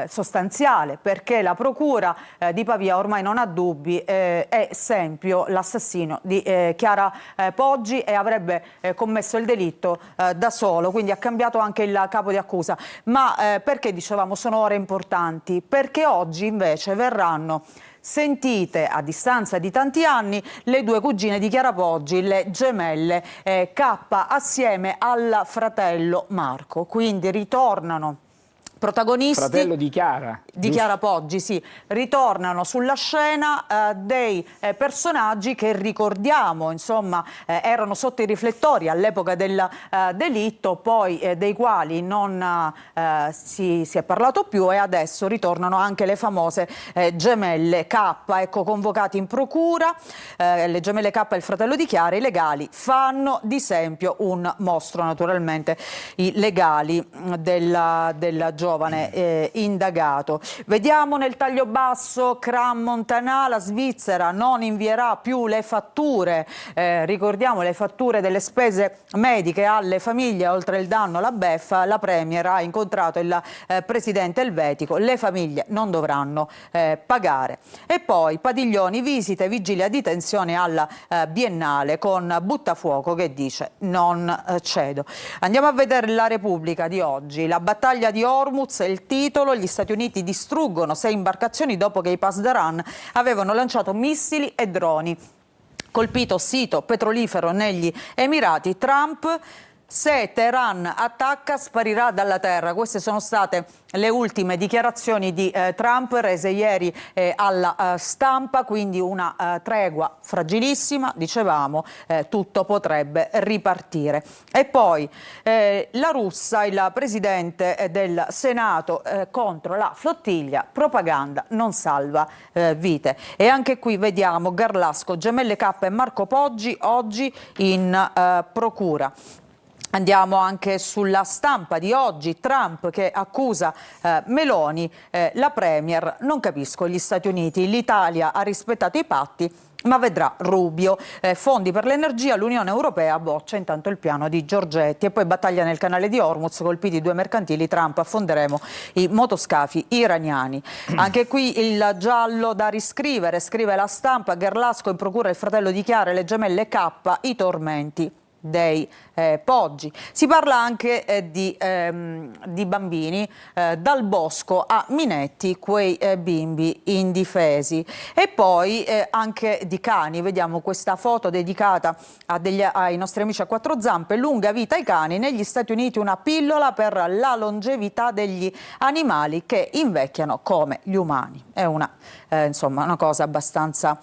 sostanziale, perché la procura di Pavia ormai non ha dubbi, è Sempio l'assassino di Chiara Poggi e avrebbe commesso il delitto da solo, quindi ha cambiato anche il capo di accusa. Ma perché dicevamo sono ore importanti? Perché oggi invece verranno sentite, a distanza di tanti anni, le due cugine di Chiara Poggi, le gemelle K, assieme al fratello Marco. Quindi ritornano protagonisti, fratello di Chiara, di Chiara Poggi, sì, ritornano sulla scena dei personaggi che ricordiamo, insomma, erano sotto i riflettori all'epoca del delitto, poi dei quali non si è parlato più, e adesso ritornano anche le famose gemelle K, ecco, convocati in procura, le gemelle K e il fratello di Chiara. I legali fanno di Sempio un mostro, naturalmente i legali del giovane indagato. Vediamo nel taglio basso Cram Montanà: la Svizzera non invierà più le fatture, ricordiamo le fatture delle spese mediche alle famiglie, oltre il danno la beffa. La Premier ha incontrato il presidente elvetico, le famiglie non dovranno pagare. E poi Padiglioni, visite, vigilia di tensione alla Biennale, con Buttafuoco che dice non cedo. Andiamo a vedere la Repubblica di oggi. La battaglia di Hormuz è il titolo. Gli Stati Uniti distruggono 6 imbarcazioni dopo che i Pasdaran avevano lanciato missili e droni. Colpito sito petrolifero negli Emirati. Trump: se Teheran attacca sparirà dalla terra. Queste sono state le ultime dichiarazioni di Trump rese ieri alla stampa, quindi una tregua fragilissima, dicevamo, tutto potrebbe ripartire. E poi la russa, il presidente del Senato, contro la flottiglia: propaganda non salva vite. E anche qui vediamo Garlasco, gemelle K e Marco Poggi oggi in procura. Andiamo anche sulla Stampa di oggi. Trump che accusa Meloni, la Premier: non capisco gli Stati Uniti, l'Italia ha rispettato i patti, ma vedrà Rubio. Fondi per l'energia, l'Unione Europea boccia intanto il piano di Giorgetti. E poi battaglia nel canale di Hormuz, colpiti 2 mercantili, Trump: affonderemo i motoscafi iraniani. Anche qui il giallo da riscrivere, scrive la Stampa: Garlasco in procura il fratello di Chiara e le gemelle K, i tormenti dei Poggi. Si parla anche di bambini, dal bosco a Minetti, quei bimbi indifesi. E poi anche di cani. Vediamo questa foto dedicata ai nostri amici a 4 zampe. Lunga vita ai cani, negli Stati Uniti una pillola per la longevità degli animali che invecchiano come gli umani. È insomma, una cosa abbastanza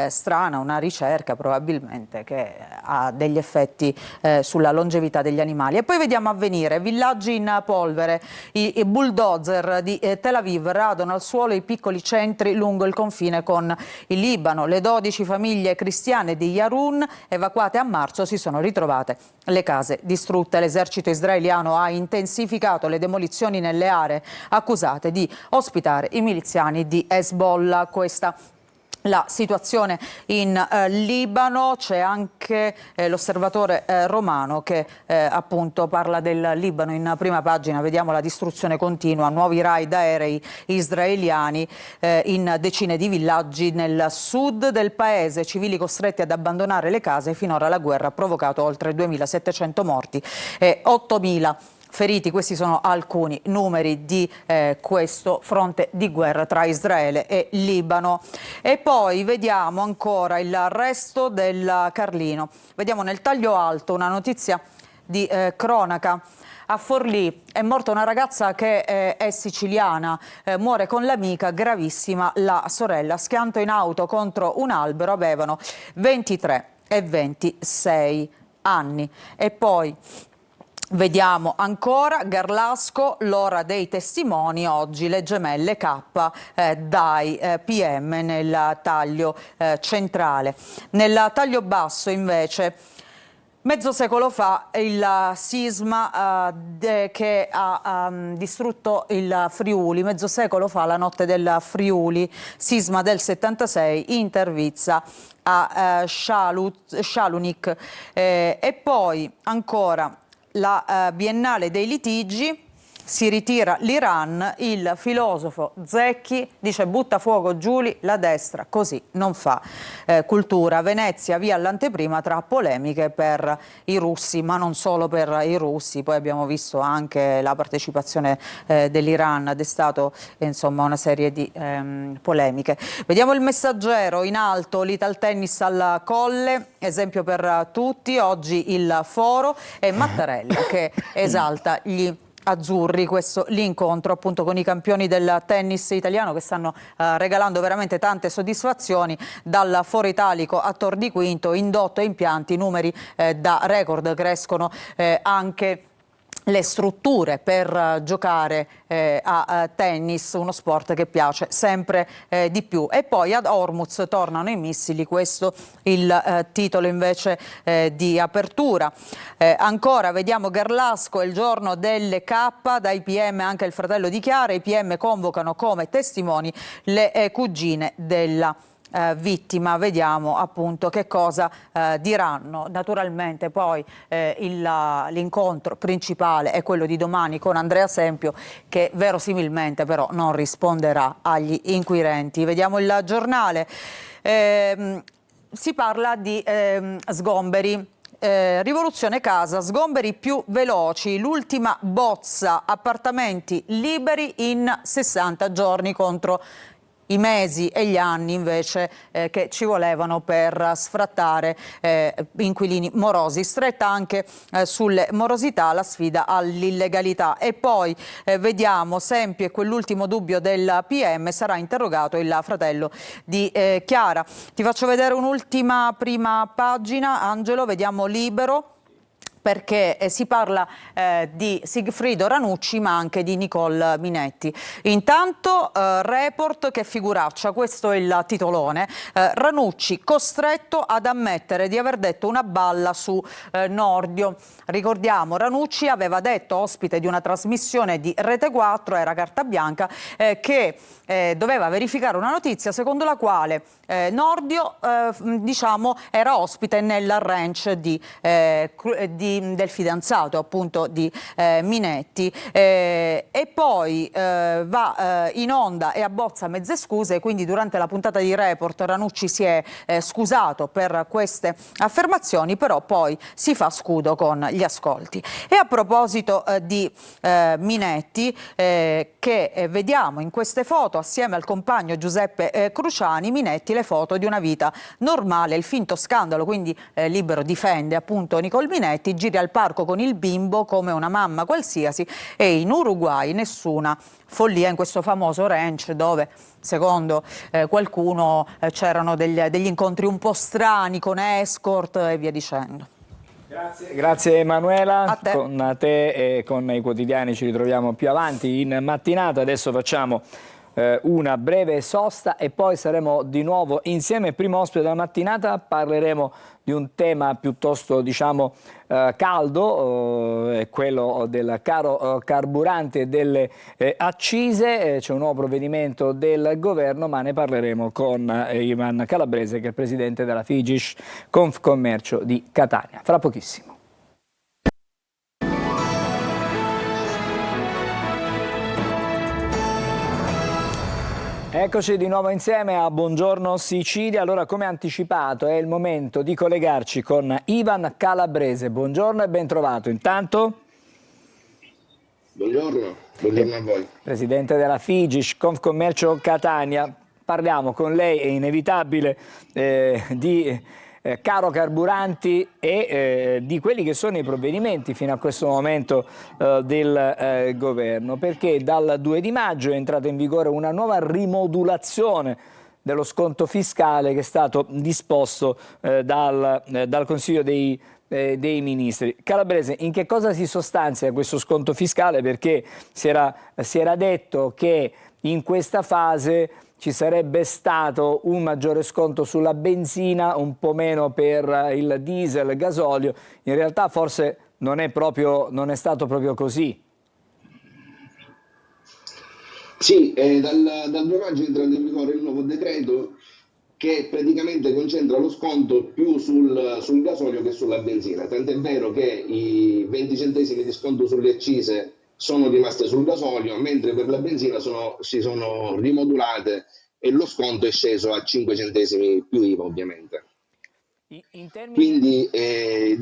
strana, una ricerca probabilmente che ha degli effetti sulla longevità degli animali. E poi vediamo Avvenire: villaggi in polvere, i bulldozer di Tel Aviv radono al suolo i piccoli centri lungo il confine con il Libano. Le 12 famiglie cristiane di Yarun evacuate a marzo si sono ritrovate le case distrutte. L'esercito israeliano ha intensificato le demolizioni nelle aree accusate di ospitare i miliziani di Hezbollah. Questa la situazione in Libano. C'è anche l'Osservatore Romano che appunto parla del Libano in prima pagina. Vediamo la distruzione continua, nuovi raid aerei israeliani in decine di villaggi nel sud del paese, civili costretti ad abbandonare le case. Finora la guerra ha provocato oltre 2.700 morti e 8.000 feriti. Questi sono alcuni numeri di questo fronte di guerra tra Israele e Libano. E poi vediamo ancora il resto del Carlino. Vediamo nel taglio alto una notizia di cronaca. A Forlì è morta una ragazza che è siciliana, muore con l'amica, gravissima la sorella. Schianto in auto contro un albero, avevano 23 e 26 anni. E poi vediamo ancora Garlasco, l'ora dei testimoni, oggi le gemelle K dai PM nel taglio centrale. Nel taglio basso invece, mezzo secolo fa il sisma che ha distrutto il Friuli, mezzo secolo fa la notte del Friuli, sisma del 76, intervista a Szalunik. E poi ancora la Biennale dei litigi, si ritira l'Iran, il filosofo Zecchi dice butta fuoco Giuli, la destra così non fa cultura. Venezia via all'anteprima tra polemiche per i russi, ma non solo per i russi, poi abbiamo visto anche la partecipazione dell'Iran, ha destato insomma una serie di polemiche. Vediamo il Messaggero, in alto l'Italtennis al Colle, esempio per tutti, oggi il Foro e Mattarella che esalta gli azzurri, questo l'incontro appunto con i campioni del tennis italiano che stanno regalando veramente tante soddisfazioni, dal Foro Italico a Tor di Quinto, indotto e impianti, numeri da record, crescono anche le strutture per giocare a tennis, uno sport che piace sempre di più. E poi ad Hormuz tornano i missili, questo il titolo invece di apertura. Ancora vediamo Garlasco, il giorno delle K, dai PM anche il fratello di Chiara, i PM convocano come testimoni le cugine della vittima, vediamo appunto che cosa diranno. Naturalmente poi l'incontro principale è quello di domani con Andrea Sempio, che verosimilmente però non risponderà agli inquirenti. Vediamo il Giornale, si parla di sgomberi. Rivoluzione casa, sgomberi più veloci, l'ultima bozza, appartamenti liberi in 60 giorni contro i mesi e gli anni invece che ci volevano per sfrattare inquilini morosi. Stretta anche sulle morosità la sfida all'illegalità. E poi vediamo Sempio e quell'ultimo dubbio del PM, sarà interrogato il fratello di Chiara. Ti faccio vedere un'ultima prima pagina, Angelo, vediamo Libero, perché si parla di Sigfrido Ranucci ma anche di Nicole Minetti. Intanto report che figuraccia, questo è il titolone, Ranucci costretto ad ammettere di aver detto una balla su Nordio. Ricordiamo, Ranucci aveva detto, ospite di una trasmissione di Rete 4, era carta bianca, che doveva verificare una notizia secondo la quale Nordio diciamo era ospite nel ranch del fidanzato appunto di Minetti, e poi va in onda e abbozza mezze scuse, quindi durante la puntata di Report Ranucci si è scusato per queste affermazioni, però poi si fa scudo con gli ascolti. E a proposito di Minetti, che vediamo in queste foto assieme al compagno Giuseppe Cruciani, Minetti le foto di una vita normale, il finto scandalo, quindi Libero difende appunto Nicole Minetti, giri al parco con il bimbo come una mamma qualsiasi, e in Uruguay nessuna follia in questo famoso ranch dove secondo qualcuno c'erano degli incontri un po' strani con escort e via dicendo. Grazie Emanuela, A te. con te e con i quotidiani ci ritroviamo più avanti in mattinata. Adesso facciamo una breve sosta e poi saremo di nuovo insieme. Primo ospite della mattinata, parleremo di un tema piuttosto diciamo caldo, quello del caro carburante e delle accise. C'è un nuovo provvedimento del governo, ma ne parleremo con Ivan Calabrese, che è il presidente della Figish Confcommercio di Catania, fra pochissimo. Eccoci di nuovo insieme a Buongiorno Sicilia. Allora, come anticipato, è il momento di collegarci con Ivan Calabrese. Buongiorno e ben trovato. Intanto, buongiorno a voi. Presidente della Figish Confcommercio Catania. Parliamo con lei, è inevitabile, di caro carburanti e di quelli che sono i provvedimenti fino a questo momento del governo, perché dal 2 di maggio è entrata in vigore una nuova rimodulazione dello sconto fiscale che è stato disposto dal Consiglio dei Ministri. Calabrese, in che cosa si sostanzia questo sconto fiscale? Perché si era detto che in questa fase ci sarebbe stato un maggiore sconto sulla benzina, un po' meno per il diesel, il gasolio. In realtà forse non è stato proprio così. Sì, dal 2 maggio è entrato in vigore il nuovo decreto che praticamente concentra lo sconto più sul gasolio che sulla benzina, tant'è vero che i 20 centesimi di sconto sulle accise sono rimaste sul gasolio, mentre per la benzina si sono rimodulate e lo sconto è sceso a 5 centesimi più IVA ovviamente. Quindi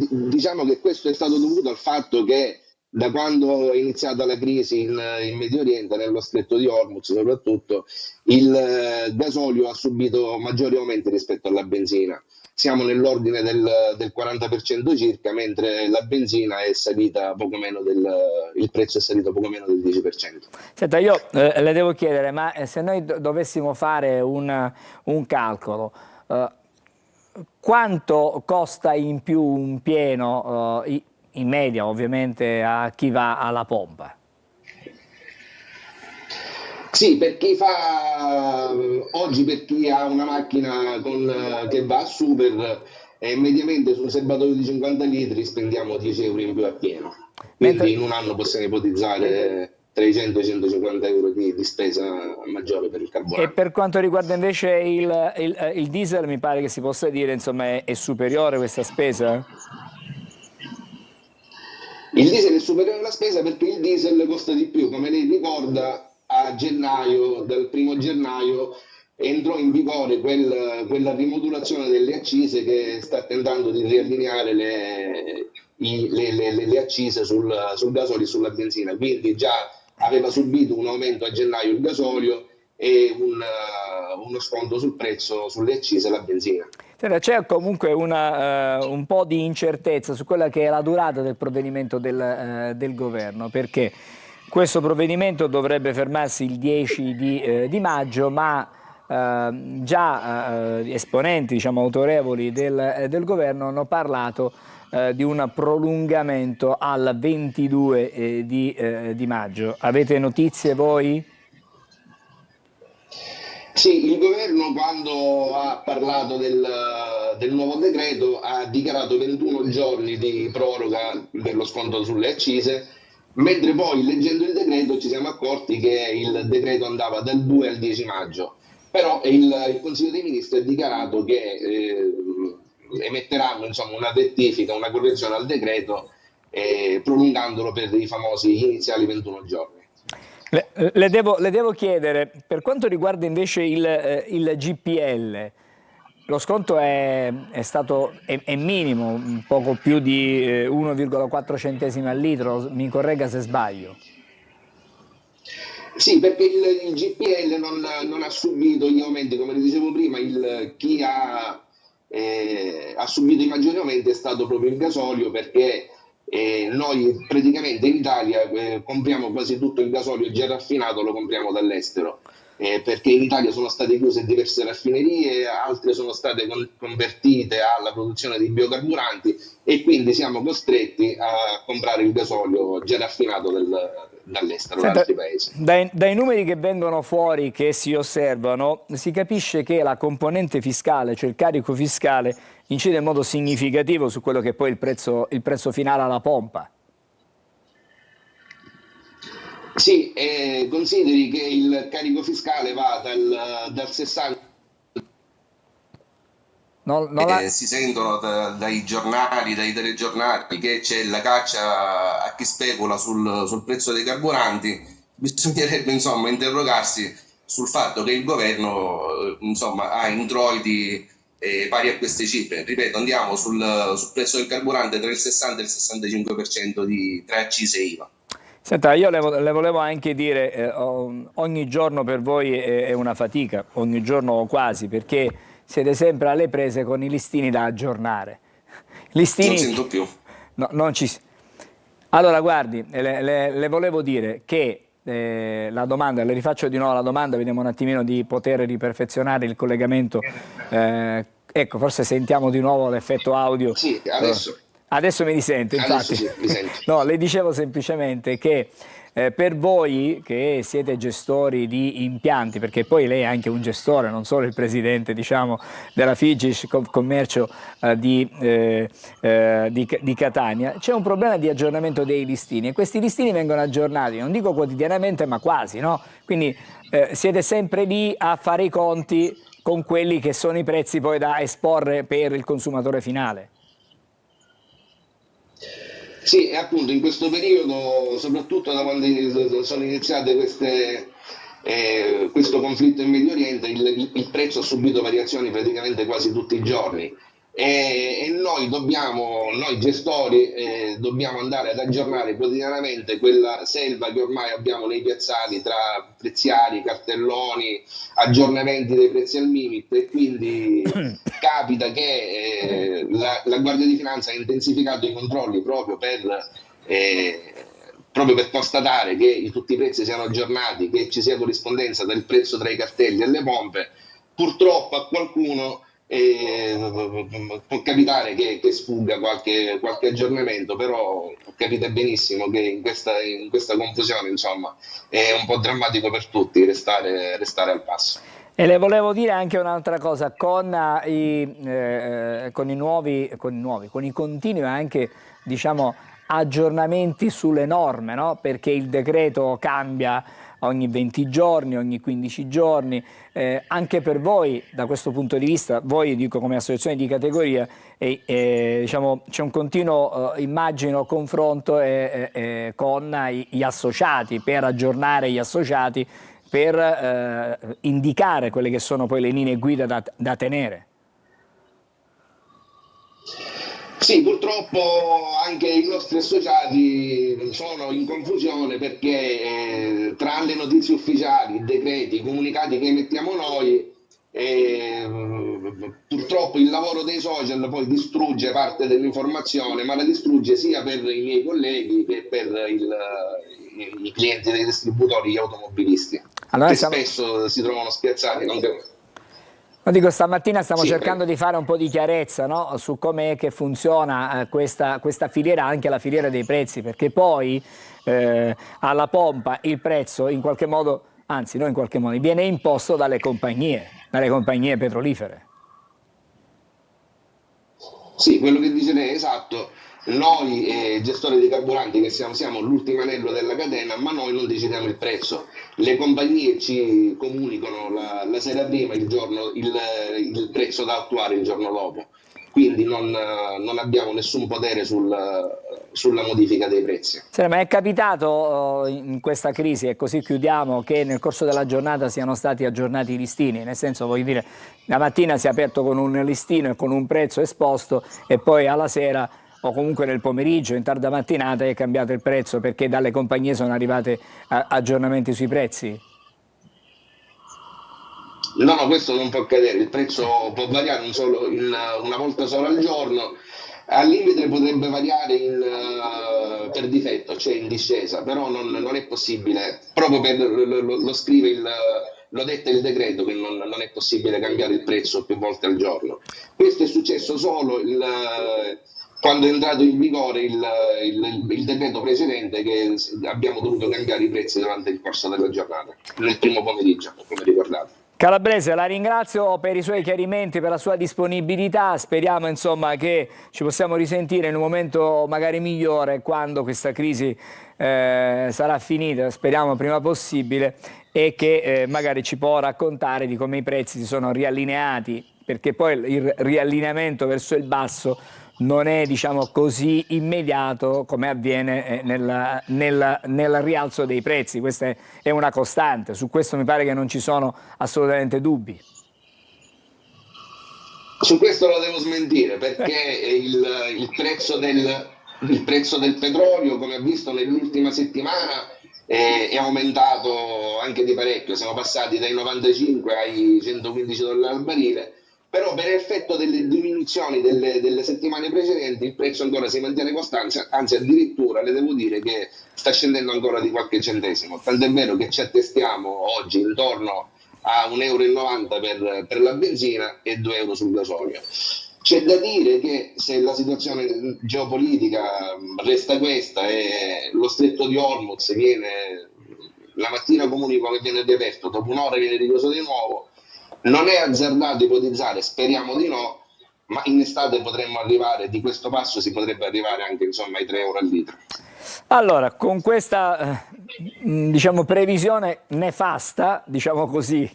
diciamo che questo è stato dovuto al fatto che da quando è iniziata la crisi in Medio Oriente, nello stretto di Hormuz soprattutto, il gasolio ha subito maggiori aumenti rispetto alla benzina. Siamo nell'ordine del 40% circa, mentre la benzina è salita poco meno il prezzo è salito poco meno del 10%. Senta, io le devo chiedere, ma se noi dovessimo fare un calcolo, quanto costa in più un pieno, in media ovviamente, a chi va alla pompa? Sì, per chi oggi per chi ha una macchina che va a super, mediamente su un serbatoio di 50 litri spendiamo 10 euro in più a pieno. Quindi in un anno possiamo ipotizzare 300-150 euro di spesa maggiore per il carburante. E per quanto riguarda invece il diesel, mi pare che si possa dire, insomma, è superiore questa spesa? Il diesel è superiore alla spesa perché il diesel costa di più. Come lei ricorda, a gennaio, dal 1° gennaio, entrò in vigore quella rimodulazione delle accise che sta tentando di riallineare le accise sul gasolio e sulla benzina. Quindi già aveva subito un aumento a gennaio il gasolio e uno sconto sul prezzo sulle accise e la benzina. C'è comunque un po' di incertezza su quella che è la durata del provvedimento del governo, perché questo provvedimento dovrebbe fermarsi il 10 di maggio, ma già esponenti, diciamo, autorevoli del governo hanno parlato di un prolungamento al 22 di maggio. Avete notizie voi? Sì, il governo quando ha parlato del nuovo decreto ha dichiarato 21 giorni di proroga per lo sconto sulle accise, mentre poi leggendo il decreto ci siamo accorti che il decreto andava dal 2 al 10 maggio, però il Consiglio dei Ministri ha dichiarato che emetteranno, insomma, una rettifica, una correzione al decreto, prolungandolo per i famosi iniziali 21 giorni. Le devo chiedere, per quanto riguarda invece il GPL, lo sconto è minimo, un poco più di 1,4 centesimi al litro, mi corregga se sbaglio. Sì, perché il GPL non ha subito gli aumenti, come le dicevo prima, chi ha subito i maggiori aumenti è stato proprio il gasolio, perché noi praticamente in Italia compriamo quasi tutto il gasolio già raffinato, lo compriamo dall'estero, perché in Italia sono state chiuse diverse raffinerie, altre sono state convertite alla produzione di biocarburanti e quindi siamo costretti a comprare il gasolio già raffinato dall'estero, da altri paesi. Dai numeri che vengono fuori, che si osservano, si capisce che la componente fiscale, cioè il carico fiscale, incide in modo significativo su quello che è poi il prezzo finale alla pompa. Sì, consideri che il carico fiscale va dal 60. Si sentono dai giornali, dai telegiornali, che c'è la caccia a chi specula sul prezzo dei carburanti. Bisognerebbe, insomma, interrogarsi sul fatto che il governo, insomma, ha introiti pari a queste cifre. Ripeto, andiamo sul prezzo del carburante tra il 60 e il 65% tra accise e IVA. Senta, io le volevo anche dire, ogni giorno per voi è una fatica, ogni giorno o quasi, perché siete sempre alle prese con i listini da aggiornare. Listini... Non sento più. No, non ci... Allora, guardi, le volevo dire che la domanda, le rifaccio di nuovo la domanda, vediamo un attimino di poter riperfezionare il collegamento. Ecco, forse sentiamo di nuovo l'effetto audio. Sì, adesso. Adesso mi risente, infatti. Sì, mi sento. No, le dicevo semplicemente che per voi che siete gestori di impianti, perché poi lei è anche un gestore, non solo il presidente, diciamo, della Figish Commercio di Catania, c'è un problema di aggiornamento dei listini e questi listini vengono aggiornati, non dico quotidianamente, ma quasi, no? Quindi siete sempre lì a fare i conti con quelli che sono i prezzi poi da esporre per il consumatore finale. Sì, e appunto in questo periodo, soprattutto da quando sono iniziate questo conflitto in Medio Oriente, il prezzo ha subito variazioni praticamente quasi tutti i giorni. E noi gestori, dobbiamo andare ad aggiornare quotidianamente quella selva che ormai abbiamo nei piazzali tra preziari, cartelloni, aggiornamenti dei prezzi al Mimit, e quindi capita che la Guardia di Finanza ha intensificato i controlli proprio per constatare che tutti i prezzi siano aggiornati, che ci sia corrispondenza del prezzo tra i cartelli e le pompe. Purtroppo a qualcuno può capitare che sfugga qualche aggiornamento, però capite benissimo che in questa confusione, insomma, è un po' drammatico per tutti restare al passo. E le volevo dire anche un'altra cosa, con i continui anche, diciamo, aggiornamenti sulle norme, no? Perché il decreto cambia ogni 20 giorni, ogni 15 giorni, anche per voi da questo punto di vista, voi dico come associazione di categoria, diciamo, c'è un continuo immagino confronto con gli associati per aggiornare gli associati, per indicare quelle che sono poi le linee guida da tenere. Sì, purtroppo anche i nostri associati sono in confusione perché tra le notizie ufficiali, i decreti, i comunicati che emettiamo noi, purtroppo il lavoro dei social poi distrugge parte dell'informazione, ma la distrugge sia per i miei colleghi che per i clienti dei distributori, gli automobilisti, allora, che spesso si trovano spiazzati. No, dico, stamattina stiamo Sì, cercando di fare un po' di chiarezza, no? Su com'è che funziona questa filiera, anche la filiera dei prezzi, perché poi alla pompa il prezzo in qualche modo, anzi non in qualche modo, viene imposto dalle compagnie petrolifere. Sì, quello che dice lei è esatto. Noi gestori dei carburanti che siamo l'ultimo anello della catena, ma noi non decidiamo il prezzo. Le compagnie ci comunicano la sera prima il prezzo da attuare il giorno dopo, quindi non abbiamo nessun potere sulla modifica dei prezzi. Sì, ma è capitato in questa crisi, e così chiudiamo, che nel corso della giornata siano stati aggiornati i listini, nel senso, voglio dire, la mattina si è aperto con un listino e con un prezzo esposto e poi alla sera o comunque nel pomeriggio, in tarda mattinata, è cambiato il prezzo perché dalle compagnie sono arrivati aggiornamenti sui prezzi? No, questo non può accadere, il prezzo può variare una volta solo al giorno, al limite potrebbe variare per difetto, cioè in discesa, però non è possibile, proprio lo detta il decreto che non è possibile cambiare il prezzo più volte al giorno. Questo è successo solo quando è entrato in vigore il decreto precedente, che abbiamo dovuto cambiare i prezzi durante il corso della giornata, nel primo pomeriggio, come ricordate. Calabrese, la ringrazio per i suoi chiarimenti, per la sua disponibilità. Speriamo, insomma, che ci possiamo risentire in un momento magari migliore, quando questa crisi sarà finita, speriamo prima possibile, e che magari ci può raccontare di come i prezzi si sono riallineati, perché poi il riallineamento verso il basso non è, diciamo così, immediato come avviene nel rialzo dei prezzi. Questa è una costante, su questo mi pare che non ci sono assolutamente dubbi. Su questo lo devo smentire, perché il prezzo del petrolio, come ha visto nell'ultima settimana, è aumentato anche di parecchio. Siamo passati dai 95 ai $115 al barile. Però per effetto delle diminuzioni delle settimane precedenti il prezzo ancora si mantiene costante, anzi addirittura le devo dire che sta scendendo ancora di qualche centesimo, tant'è vero che ci attestiamo oggi intorno a €1,90 per la benzina e €2 sul gasolio. C'è da dire che se la situazione geopolitica resta questa e lo stretto di Hormuz la mattina comunico che viene riaperto, dopo un'ora viene richiuso di nuovo, non è azzardato ipotizzare, speriamo di no, ma in estate potremmo arrivare, di questo passo si potrebbe arrivare anche, insomma, ai €3 al litro. Allora, con questa diciamo previsione nefasta, diciamo così,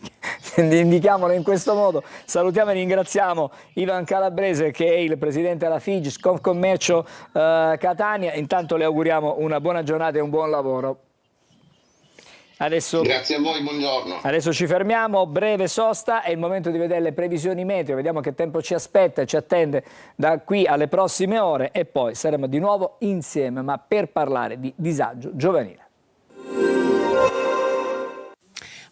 indichiamolo in questo modo. Salutiamo e ringraziamo Ivan Calabrese, che è il presidente della FIGS Confcommercio Catania. Intanto le auguriamo una buona giornata e un buon lavoro. Grazie a voi, buongiorno. Adesso ci fermiamo, breve sosta, è il momento di vedere le previsioni meteo, vediamo che tempo ci aspetta e ci attende da qui alle prossime ore e poi saremo di nuovo insieme, ma per parlare di disagio giovanile.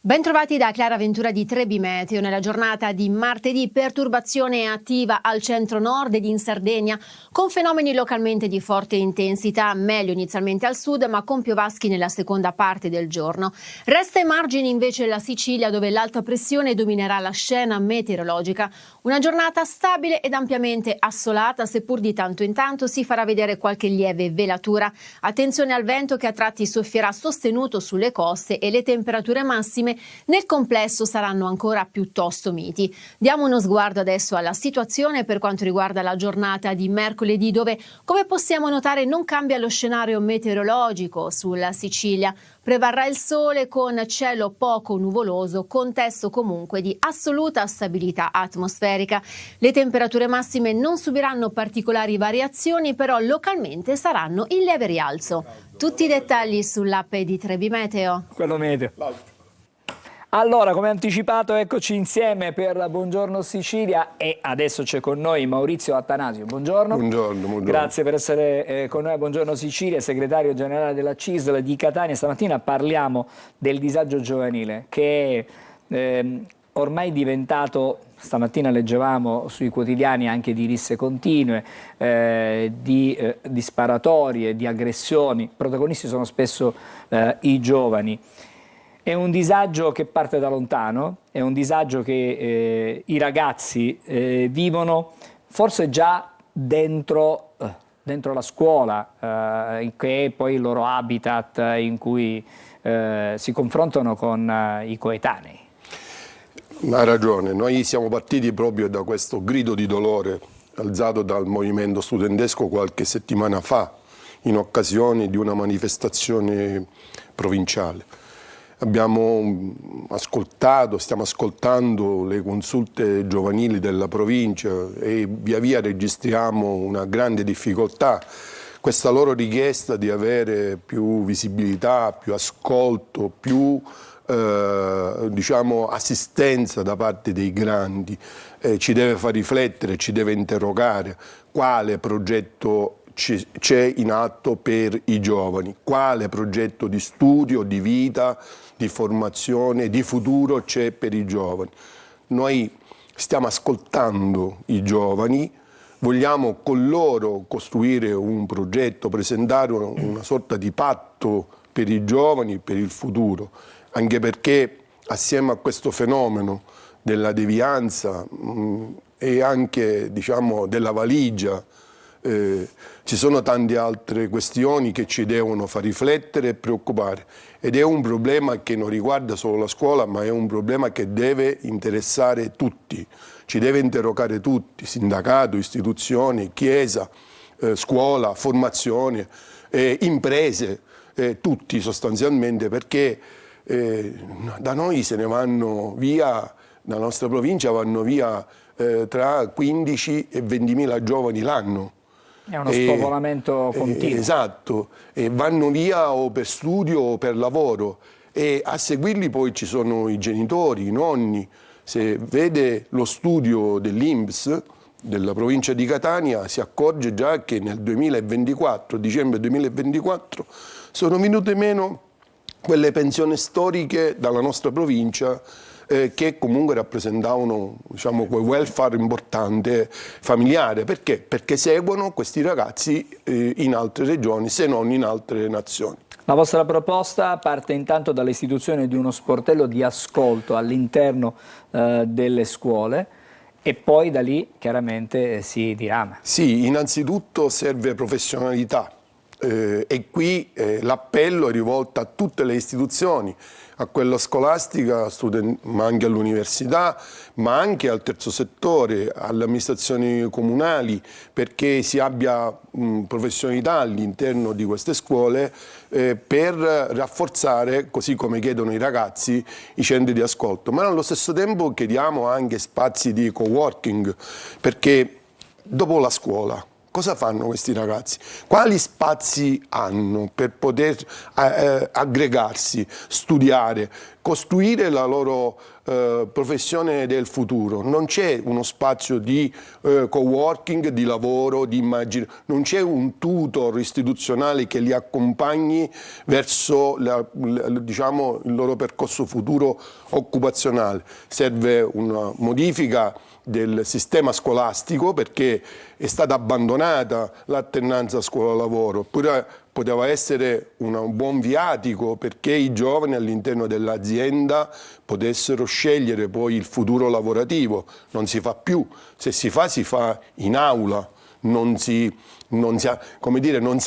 Bentrovati da Clara Ventura di Trebi Meteo. Nella giornata di martedì perturbazione attiva al centro-nord ed in Sardegna con fenomeni localmente di forte intensità, meglio inizialmente al sud ma con piovaschi nella seconda parte del giorno. Resta ai margini invece la Sicilia, dove l'alta pressione dominerà la scena meteorologica. Una giornata stabile ed ampiamente assolata, seppur di tanto in tanto si farà vedere qualche lieve velatura. Attenzione al vento che a tratti soffierà sostenuto sulle coste e le temperature massime nel complesso saranno ancora piuttosto miti. Diamo uno sguardo adesso alla situazione per quanto riguarda la giornata di mercoledì, dove, come possiamo notare, non cambia lo scenario meteorologico sulla Sicilia. Prevarrà il sole con cielo poco nuvoloso, contesto comunque di assoluta stabilità atmosferica. Le temperature massime non subiranno particolari variazioni, però localmente saranno in lieve rialzo. Tutti i dettagli sull'app di Trebi Meteo. Quello meteo. Allora, come anticipato, eccoci insieme per Buongiorno Sicilia e adesso c'è con noi Maurizio Attanasio. Buongiorno. Buongiorno. Grazie per essere con noi a Buongiorno Sicilia, segretario generale della CISL di Catania. Stamattina parliamo del disagio giovanile che è ormai diventato, stamattina leggevamo sui quotidiani anche di risse continue, di sparatorie, di aggressioni. Protagonisti sono spesso i giovani. È un disagio che parte da lontano, è un disagio che i ragazzi vivono forse già dentro la scuola, che è poi il loro habitat in cui si confrontano con i coetanei. Ha ragione, noi siamo partiti proprio da questo grido di dolore alzato dal movimento studentesco qualche settimana fa in occasione di una manifestazione provinciale. Abbiamo ascoltato, stiamo ascoltando le consulte giovanili della provincia e via via registriamo una grande difficoltà. Questa loro richiesta di avere più visibilità, più ascolto, più assistenza da parte dei grandi ci deve far riflettere, ci deve interrogare quale progetto c'è in atto per i giovani, quale progetto di studio, di vita, di formazione, di futuro c'è per i giovani. Noi stiamo ascoltando i giovani, vogliamo con loro costruire un progetto, presentare una sorta di patto per i giovani, per il futuro, anche perché assieme a questo fenomeno della devianza e anche della valigia, ci sono tante altre questioni che ci devono far riflettere e preoccupare ed è un problema che non riguarda solo la scuola, ma è un problema che deve interessare tutti, ci deve interrogare tutti, sindacato, istituzioni, chiesa, scuola, formazione, imprese, tutti sostanzialmente, perché da noi se ne vanno via, dalla nostra provincia vanno via tra 15 e 20.000 giovani l'anno. È uno spopolamento continuo. Esatto, e vanno via o per studio o per lavoro e a seguirli poi ci sono i genitori, i nonni. Se vede lo studio dell'INPS della provincia di Catania si accorge già che nel 2024, dicembre 2024, sono venute meno quelle pensioni storiche dalla nostra provincia che comunque rappresentavano quel welfare importante familiare. Perché? Perché seguono questi ragazzi in altre regioni, se non in altre nazioni. La vostra proposta parte intanto dall'istituzione di uno sportello di ascolto all'interno delle scuole e poi da lì chiaramente si dirama. Sì, innanzitutto serve professionalità E qui l'appello è rivolto a tutte le istituzioni, a quella scolastica, ma anche all'università, ma anche al terzo settore, alle amministrazioni comunali, perché si abbia professionalità all'interno di queste scuole per rafforzare, così come chiedono i ragazzi, i centri di ascolto. Ma allo stesso tempo chiediamo anche spazi di coworking, perché dopo la scuola cosa fanno questi ragazzi? Quali spazi hanno per poter aggregarsi, studiare, costruire la loro professione del futuro? Non c'è uno spazio di coworking, di lavoro, di immagine, non c'è un tutor istituzionale che li accompagni verso diciamo, il loro percorso futuro occupazionale. Serve una modifica del sistema scolastico, perché è stata abbandonata l'alternanza scuola-lavoro, oppure poteva essere un buon viatico perché i giovani all'interno dell'azienda potessero scegliere poi il futuro lavorativo. Non si fa più, se si fa in aula, non si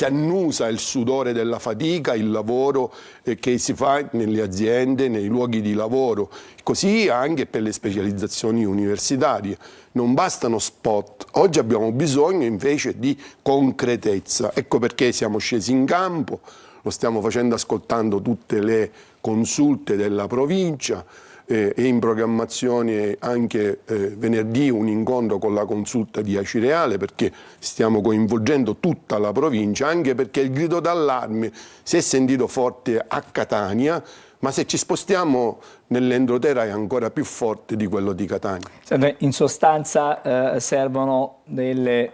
annusa il sudore della fatica, il lavoro che si fa nelle aziende, nei luoghi di lavoro. Così anche per le specializzazioni universitarie. Non bastano spot, oggi abbiamo bisogno invece di concretezza. Ecco perché siamo scesi in campo, lo stiamo facendo ascoltando tutte le consulte della provincia, e in programmazione anche venerdì un incontro con la consulta di Acireale, perché stiamo coinvolgendo tutta la provincia, anche perché il grido d'allarme si è sentito forte a Catania, ma se ci spostiamo nell'entroterra è ancora più forte di quello di Catania. In sostanza servono delle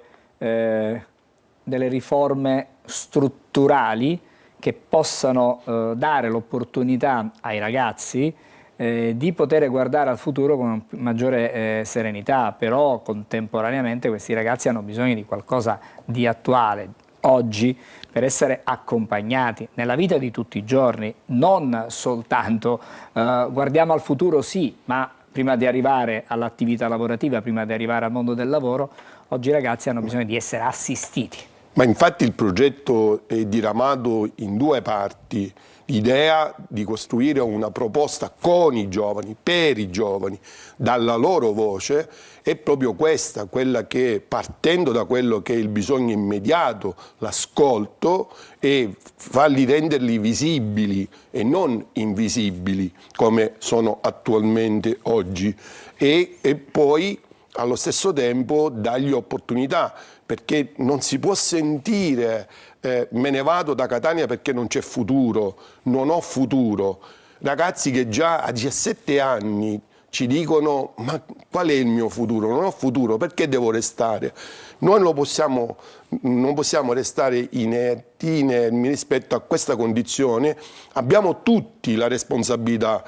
riforme strutturali che possano dare l'opportunità ai ragazzi di poter guardare al futuro con maggiore serenità, però contemporaneamente questi ragazzi hanno bisogno di qualcosa di attuale oggi per essere accompagnati nella vita di tutti i giorni, non soltanto guardiamo al futuro sì, ma prima di arrivare all'attività lavorativa, prima di arrivare al mondo del lavoro, oggi i ragazzi hanno bisogno di essere assistiti. Ma infatti il progetto è diramato in due parti. L'idea di costruire una proposta con i giovani, per i giovani, dalla loro voce, è proprio questa, quella che partendo da quello che è il bisogno immediato, l'ascolto, e renderli visibili e non invisibili come sono attualmente oggi, e poi allo stesso tempo dargli opportunità, perché non si può sentire me ne vado da Catania perché non c'è futuro, non ho futuro. Ragazzi che già a 17 anni ci dicono ma qual è il mio futuro? Non ho futuro, perché devo restare? Noi non possiamo restare inermi rispetto a questa condizione, abbiamo tutti la responsabilità,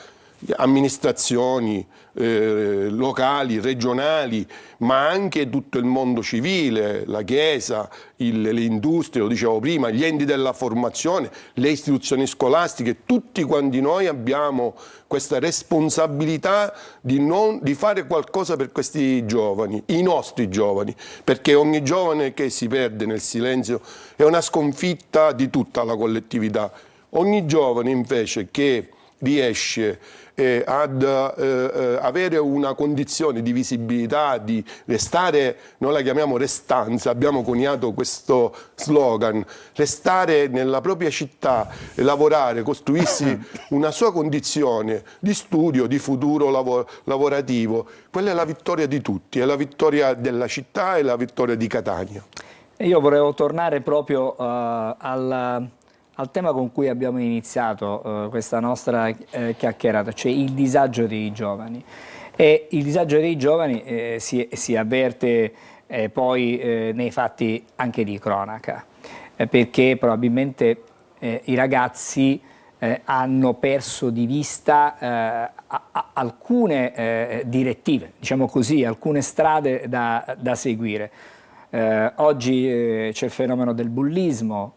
amministrazioni locali, regionali, ma anche tutto il mondo civile, la Chiesa, le industrie, lo dicevo prima, gli enti della formazione, le istituzioni scolastiche, tutti quanti noi abbiamo questa responsabilità di fare qualcosa per questi giovani, i nostri giovani, perché ogni giovane che si perde nel silenzio è una sconfitta di tutta la collettività. Ogni giovane invece che riesce ad avere una condizione di visibilità, di restare, noi la chiamiamo restanza, abbiamo coniato questo slogan, restare nella propria città, lavorare, costruirsi una sua condizione di studio, di futuro lavorativo, quella è la vittoria di tutti, è la vittoria della città e la vittoria di Catania. Io volevo tornare proprio al tema con cui abbiamo iniziato questa nostra chiacchierata, cioè il disagio dei giovani. E il disagio dei giovani si avverte poi nei fatti anche di cronaca, perché probabilmente i ragazzi hanno perso di vista alcune direttive, diciamo così, alcune strade da seguire. Oggi c'è il fenomeno del bullismo,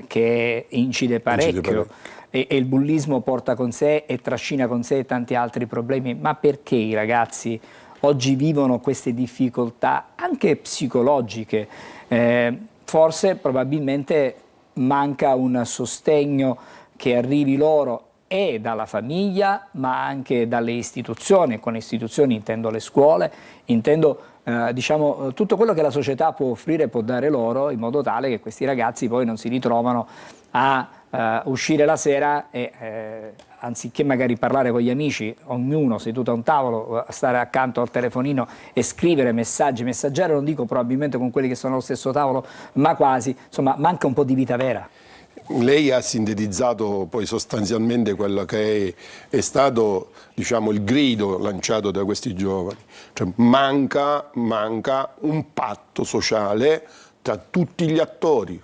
che incide parecchio e il bullismo porta con sé e trascina con sé tanti altri problemi. Ma perché i ragazzi oggi vivono queste difficoltà anche psicologiche? Forse probabilmente manca un sostegno che arrivi loro e dalla famiglia, ma anche dalle istituzioni. Con istituzioni intendo le scuole, intendo diciamo, tutto quello che la società può offrire e può dare loro, in modo tale che questi ragazzi poi non si ritrovano a uscire la sera e anziché magari parlare con gli amici, ognuno seduto a un tavolo, a stare accanto al telefonino e scrivere messaggi, messaggiare, non dico probabilmente con quelli che sono allo stesso tavolo, ma quasi, insomma, manca un po' di vita vera. Lei ha sintetizzato poi sostanzialmente quello che è stato, diciamo, il grido lanciato da questi giovani. Cioè, manca un patto sociale tra tutti gli attori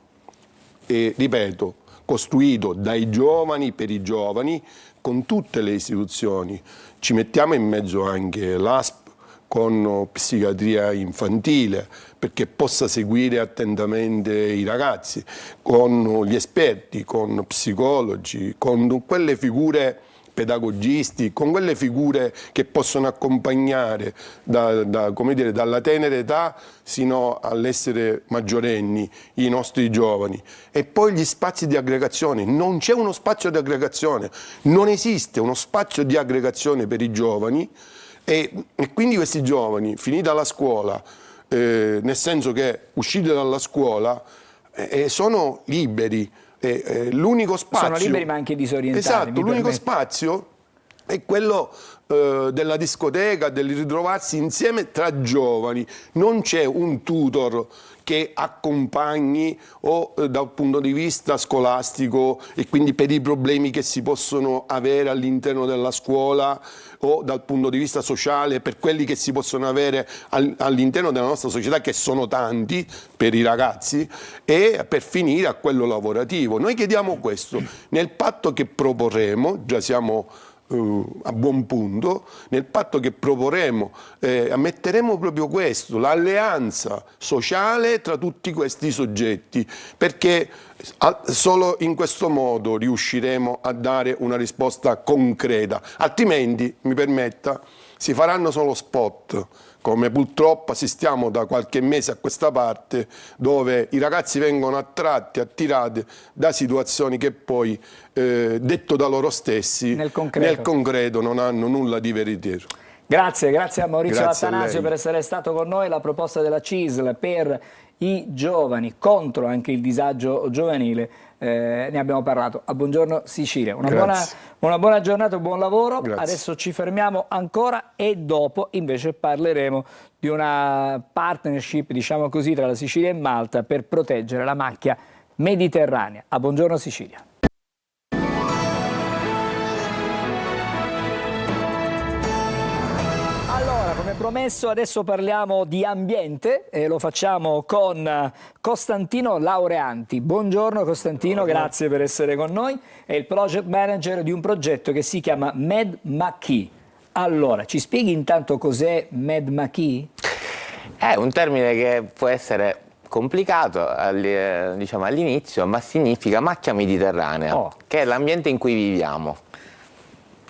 e, ripeto, costruito dai giovani per i giovani, con tutte le istituzioni. Ci mettiamo in mezzo anche l'ASP con psichiatria infantile, perché possa seguire attentamente i ragazzi, con gli esperti, con psicologi, con quelle figure pedagogisti, con quelle figure che possono accompagnare come dire, dalla tenera età sino all'essere maggiorenni i nostri giovani. E poi gli spazi di aggregazione. Non c'è uno spazio di aggregazione, non esiste uno spazio di aggregazione per i giovani. E quindi questi giovani, finita la scuola, nel senso che usciti dalla scuola, sono liberi. L'unico spazio, sono liberi ma anche disorientati. Esatto, l'unico spazio è quello della discoteca, del ritrovarsi insieme tra giovani. Non c'è un tutor che accompagni o dal punto di vista scolastico e quindi per i problemi che si possono avere all'interno della scuola o dal punto di vista sociale per quelli che si possono avere all'interno della nostra società, che sono tanti per i ragazzi, e per finire a quello lavorativo. Noi chiediamo questo nel patto che proporremo, già siamo a buon punto, nel patto che proporremo ammetteremo proprio questo, l'alleanza sociale tra tutti questi soggetti, perché solo in questo modo riusciremo a dare una risposta concreta, altrimenti, mi permetta, si faranno solo spot, come purtroppo assistiamo da qualche mese a questa parte, dove i ragazzi vengono attratti, attirati da situazioni che poi, detto da loro stessi, nel concreto non hanno nulla di veritiero. Grazie a Maurizio Grazie Attanasio per essere stato con noi. La proposta della CISL per i giovani, contro anche il disagio giovanile, ne abbiamo parlato a Buongiorno Sicilia. Una buona giornata, buon lavoro. Grazie. Adesso ci fermiamo ancora e dopo invece parleremo di una partnership, diciamo così, tra la Sicilia e Malta per proteggere la macchia mediterranea. A Buongiorno Sicilia. Come promesso, adesso parliamo di ambiente e lo facciamo con Costantino Laureanti. Buongiorno Costantino, grazie per essere con noi. È il project manager di un progetto che si chiama Med-Maki. Allora, ci spieghi intanto cos'è Med-Maki? È un termine che può essere complicato diciamo all'inizio, ma significa macchia mediterranea, che è l'ambiente in cui viviamo.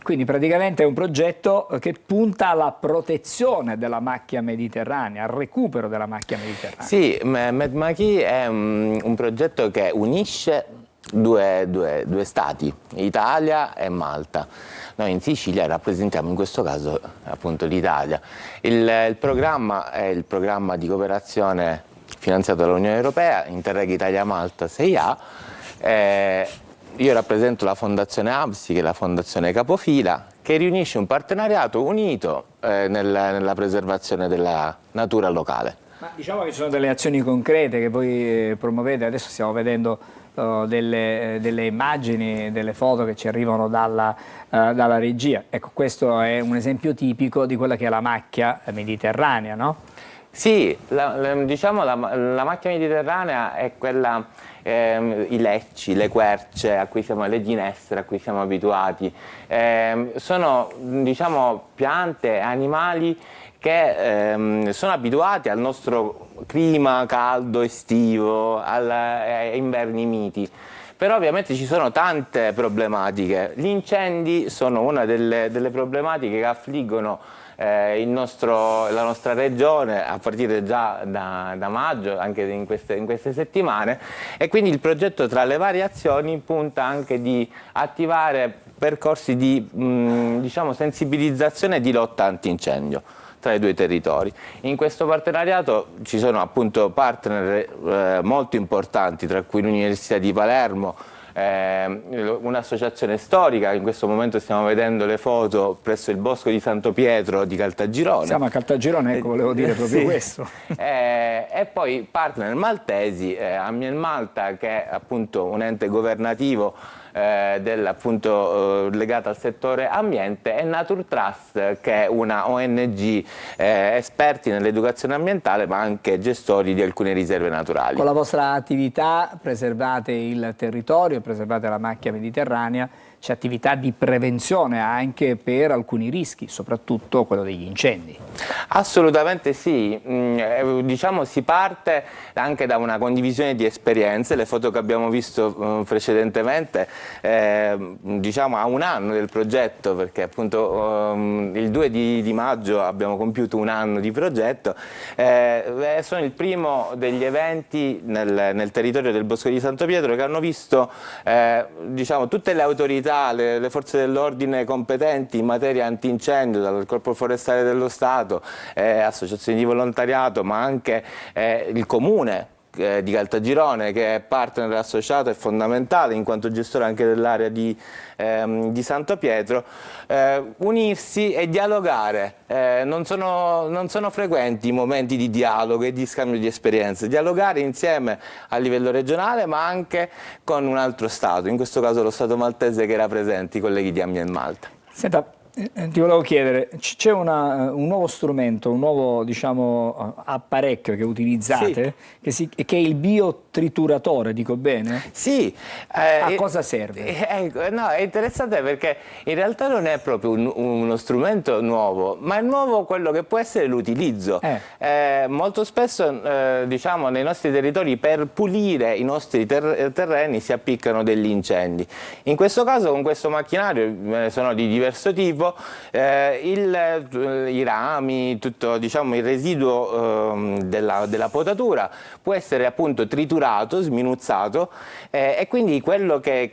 Quindi praticamente è un progetto che punta alla protezione della macchia mediterranea, al recupero della macchia mediterranea. Sì, Med-Maki è un progetto che unisce due stati, Italia e Malta. Noi in Sicilia rappresentiamo in questo caso appunto l'Italia. Il programma è il programma di cooperazione finanziato dall'Unione Europea, Interreg Italia-Malta 6A. Io rappresento la Fondazione ABSI, che è la fondazione capofila, che riunisce un partenariato unito nella preservazione della natura locale. Ma diciamo che ci sono delle azioni concrete che voi promuovete. Adesso stiamo vedendo delle immagini, delle foto che ci arrivano dalla regia. Ecco, questo è un esempio tipico di quella che è la macchia mediterranea, no? Sì, diciamo la macchia mediterranea è quella, i lecci, le querce, le ginestre a cui siamo abituati. Sono, diciamo, piante e animali che sono abituati al nostro clima caldo, estivo, ai inverni miti. Però ovviamente ci sono tante problematiche. Gli incendi sono una delle problematiche che affliggono la nostra regione a partire già da maggio, anche in queste settimane, e quindi il progetto tra le varie azioni punta anche di attivare percorsi di diciamo, sensibilizzazione e di lotta antincendio tra i due territori. In questo partenariato ci sono appunto partner molto importanti, tra cui l'Università di Palermo, un'associazione storica. In questo momento stiamo vedendo le foto presso il Bosco di Santo Pietro di Caltagirone. Siamo a Caltagirone, ecco, volevo dire proprio sì. questo. E poi partner maltesi, Ambienmalta, che è appunto un ente governativo legata al settore ambiente, e Nature Trust, che è una ONG esperti nell'educazione ambientale ma anche gestori di alcune riserve naturali. Con la vostra attività preservate il territorio, preservate la macchia mediterranea, c'è attività di prevenzione anche per alcuni rischi, soprattutto quello degli incendi. Assolutamente sì, diciamo si parte anche da una condivisione di esperienze. Le foto che abbiamo visto precedentemente, diciamo a un anno del progetto, perché appunto il 2 di maggio abbiamo compiuto un anno di progetto, sono il primo degli eventi nel territorio del Bosco di Santo Pietro che hanno visto diciamo, tutte le autorità, le forze dell'ordine competenti in materia antincendio, dal Corpo Forestale dello Stato, associazioni di volontariato, ma anche il Comune di Caltagirone, che è partner associato e fondamentale in quanto gestore anche dell'area di Santo Pietro, unirsi e dialogare. Non sono frequenti i momenti di dialogo e di scambio di esperienze, dialogare insieme a livello regionale ma anche con un altro Stato, in questo caso lo Stato maltese che era presente, i colleghi di Ambienmalta. Senta, ti volevo chiedere, c'è un nuovo strumento, un nuovo diciamo, apparecchio che utilizzate, sì, che è il biotrituratore, dico bene? Sì. A cosa serve? No, è interessante perché in realtà non è proprio uno strumento nuovo, ma è nuovo quello che può essere l'utilizzo. Molto spesso diciamo, nei nostri territori per pulire i nostri terreni si appiccano degli incendi. In questo caso con questo macchinario sono di diverso tipo. I rami, tutto diciamo, il residuo della potatura può essere appunto triturato, sminuzzato e quindi quello che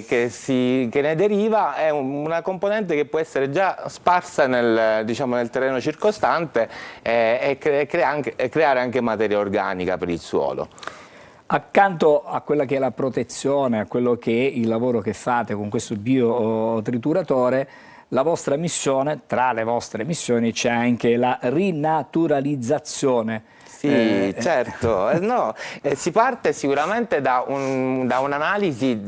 ne deriva è una componente che può essere già sparsa nel terreno circostante e creare anche materia organica per il suolo. Accanto a quella che è la protezione, a quello che è il lavoro che fate con questo biotrituratore, la vostra missione, tra le vostre missioni c'è anche la rinaturalizzazione. Sì, certo, no, si parte sicuramente da un'analisi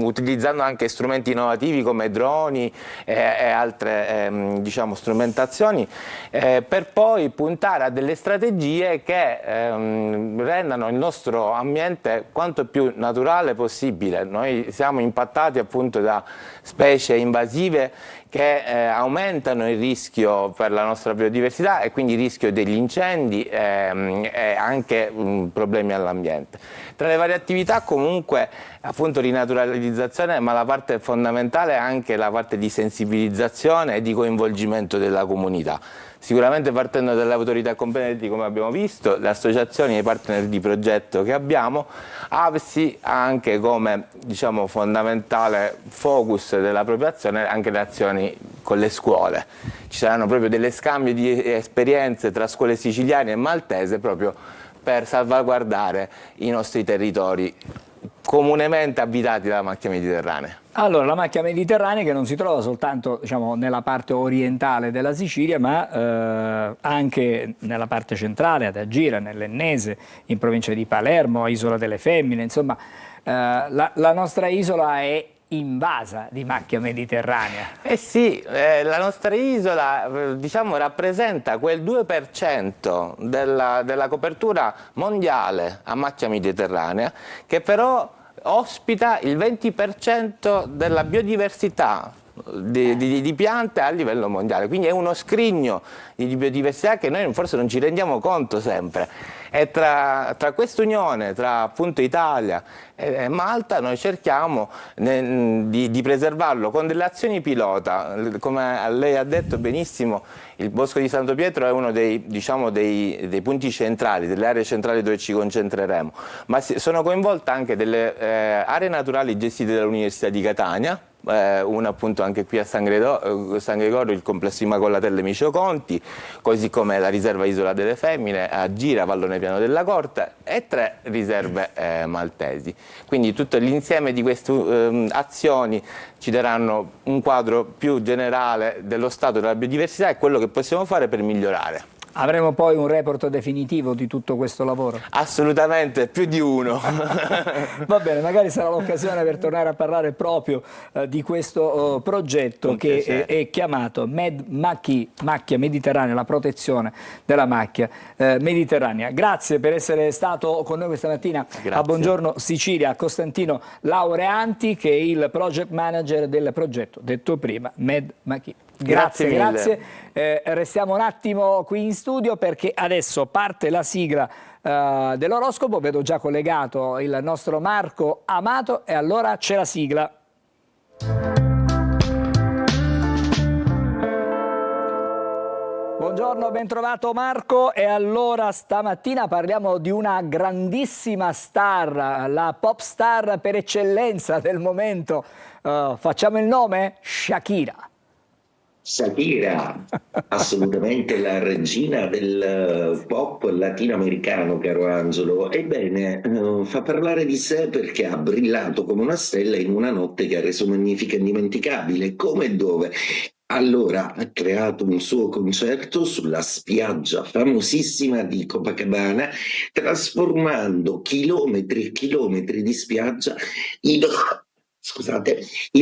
utilizzando anche strumenti innovativi come droni e altre diciamo, strumentazioni per poi puntare a delle strategie che rendano il nostro ambiente quanto più naturale possibile. Noi siamo impattati appunto da specie invasive che aumentano il rischio per la nostra biodiversità e quindi il rischio degli incendi e anche problemi all'ambiente. Tra le varie attività comunque appunto rinaturalizzazione, ma la parte fondamentale è anche la parte di sensibilizzazione e di coinvolgimento della comunità. Sicuramente partendo dalle autorità competenti, come abbiamo visto, le associazioni e i partner di progetto che abbiamo, AVSI ha anche come diciamo, fondamentale focus della propria azione anche le azioni con le scuole. Ci saranno proprio delle scambi di esperienze tra scuole siciliane e maltese proprio per salvaguardare i nostri territori comunemente abitati dalla macchia mediterranea. Allora, la macchia mediterranea che non si trova soltanto diciamo, nella parte orientale della Sicilia, ma anche nella parte centrale, ad Agira, nell'Ennese, in provincia di Palermo, Isola delle Femmine, insomma, la nostra isola è invasa di macchia mediterranea. Eh sì, la nostra isola diciamo, rappresenta quel 2% della copertura mondiale a macchia mediterranea, che però ospita il 20% della biodiversità di piante a livello mondiale, quindi è uno scrigno di biodiversità che noi forse non ci rendiamo conto sempre. E tra quest'unione, tra appunto Italia e Malta, noi cerchiamo di preservarlo con delle azioni pilota. Come lei ha detto benissimo, il Bosco di Santo Pietro è uno dei punti centrali, delle aree centrali dove ci concentreremo, ma sono coinvolte anche delle aree naturali gestite dall'Università di Catania, una appunto anche qui a San Gregorio, il complesso Immacolatelle Micio Conti, così come la riserva Isola delle Femmine, a Gira, Vallone Piano della Corte, e 3 riserve maltesi. Quindi tutto l'insieme di queste azioni ci daranno un quadro più generale dello stato della biodiversità e quello che possiamo fare per migliorare. Avremo poi un report definitivo di tutto questo lavoro? Assolutamente, più di uno. Va bene, magari sarà l'occasione per tornare a parlare proprio di questo progetto che è chiamato Macchia Mediterranea, la protezione della macchia mediterranea. Grazie per essere stato con noi questa mattina. Grazie. A Buongiorno Sicilia, a Costantino Laureanti, che è il project manager del progetto, detto prima, Macchia. Grazie. Restiamo un attimo qui in studio perché adesso parte la sigla dell'oroscopo. Vedo già collegato il nostro Marco Amato e allora c'è la sigla. Buongiorno, ben trovato Marco. E allora stamattina parliamo di una grandissima star, la pop star per eccellenza del momento. Facciamo il nome? Shakira. Shakira, assolutamente la regina del pop latinoamericano, caro Angelo. Ebbene, fa parlare di sé perché ha brillato come una stella in una notte che ha reso magnifica e indimenticabile. Come e dove? Allora, ha creato un suo concerto sulla spiaggia famosissima di Copacabana, trasformando chilometri e chilometri di spiaggia in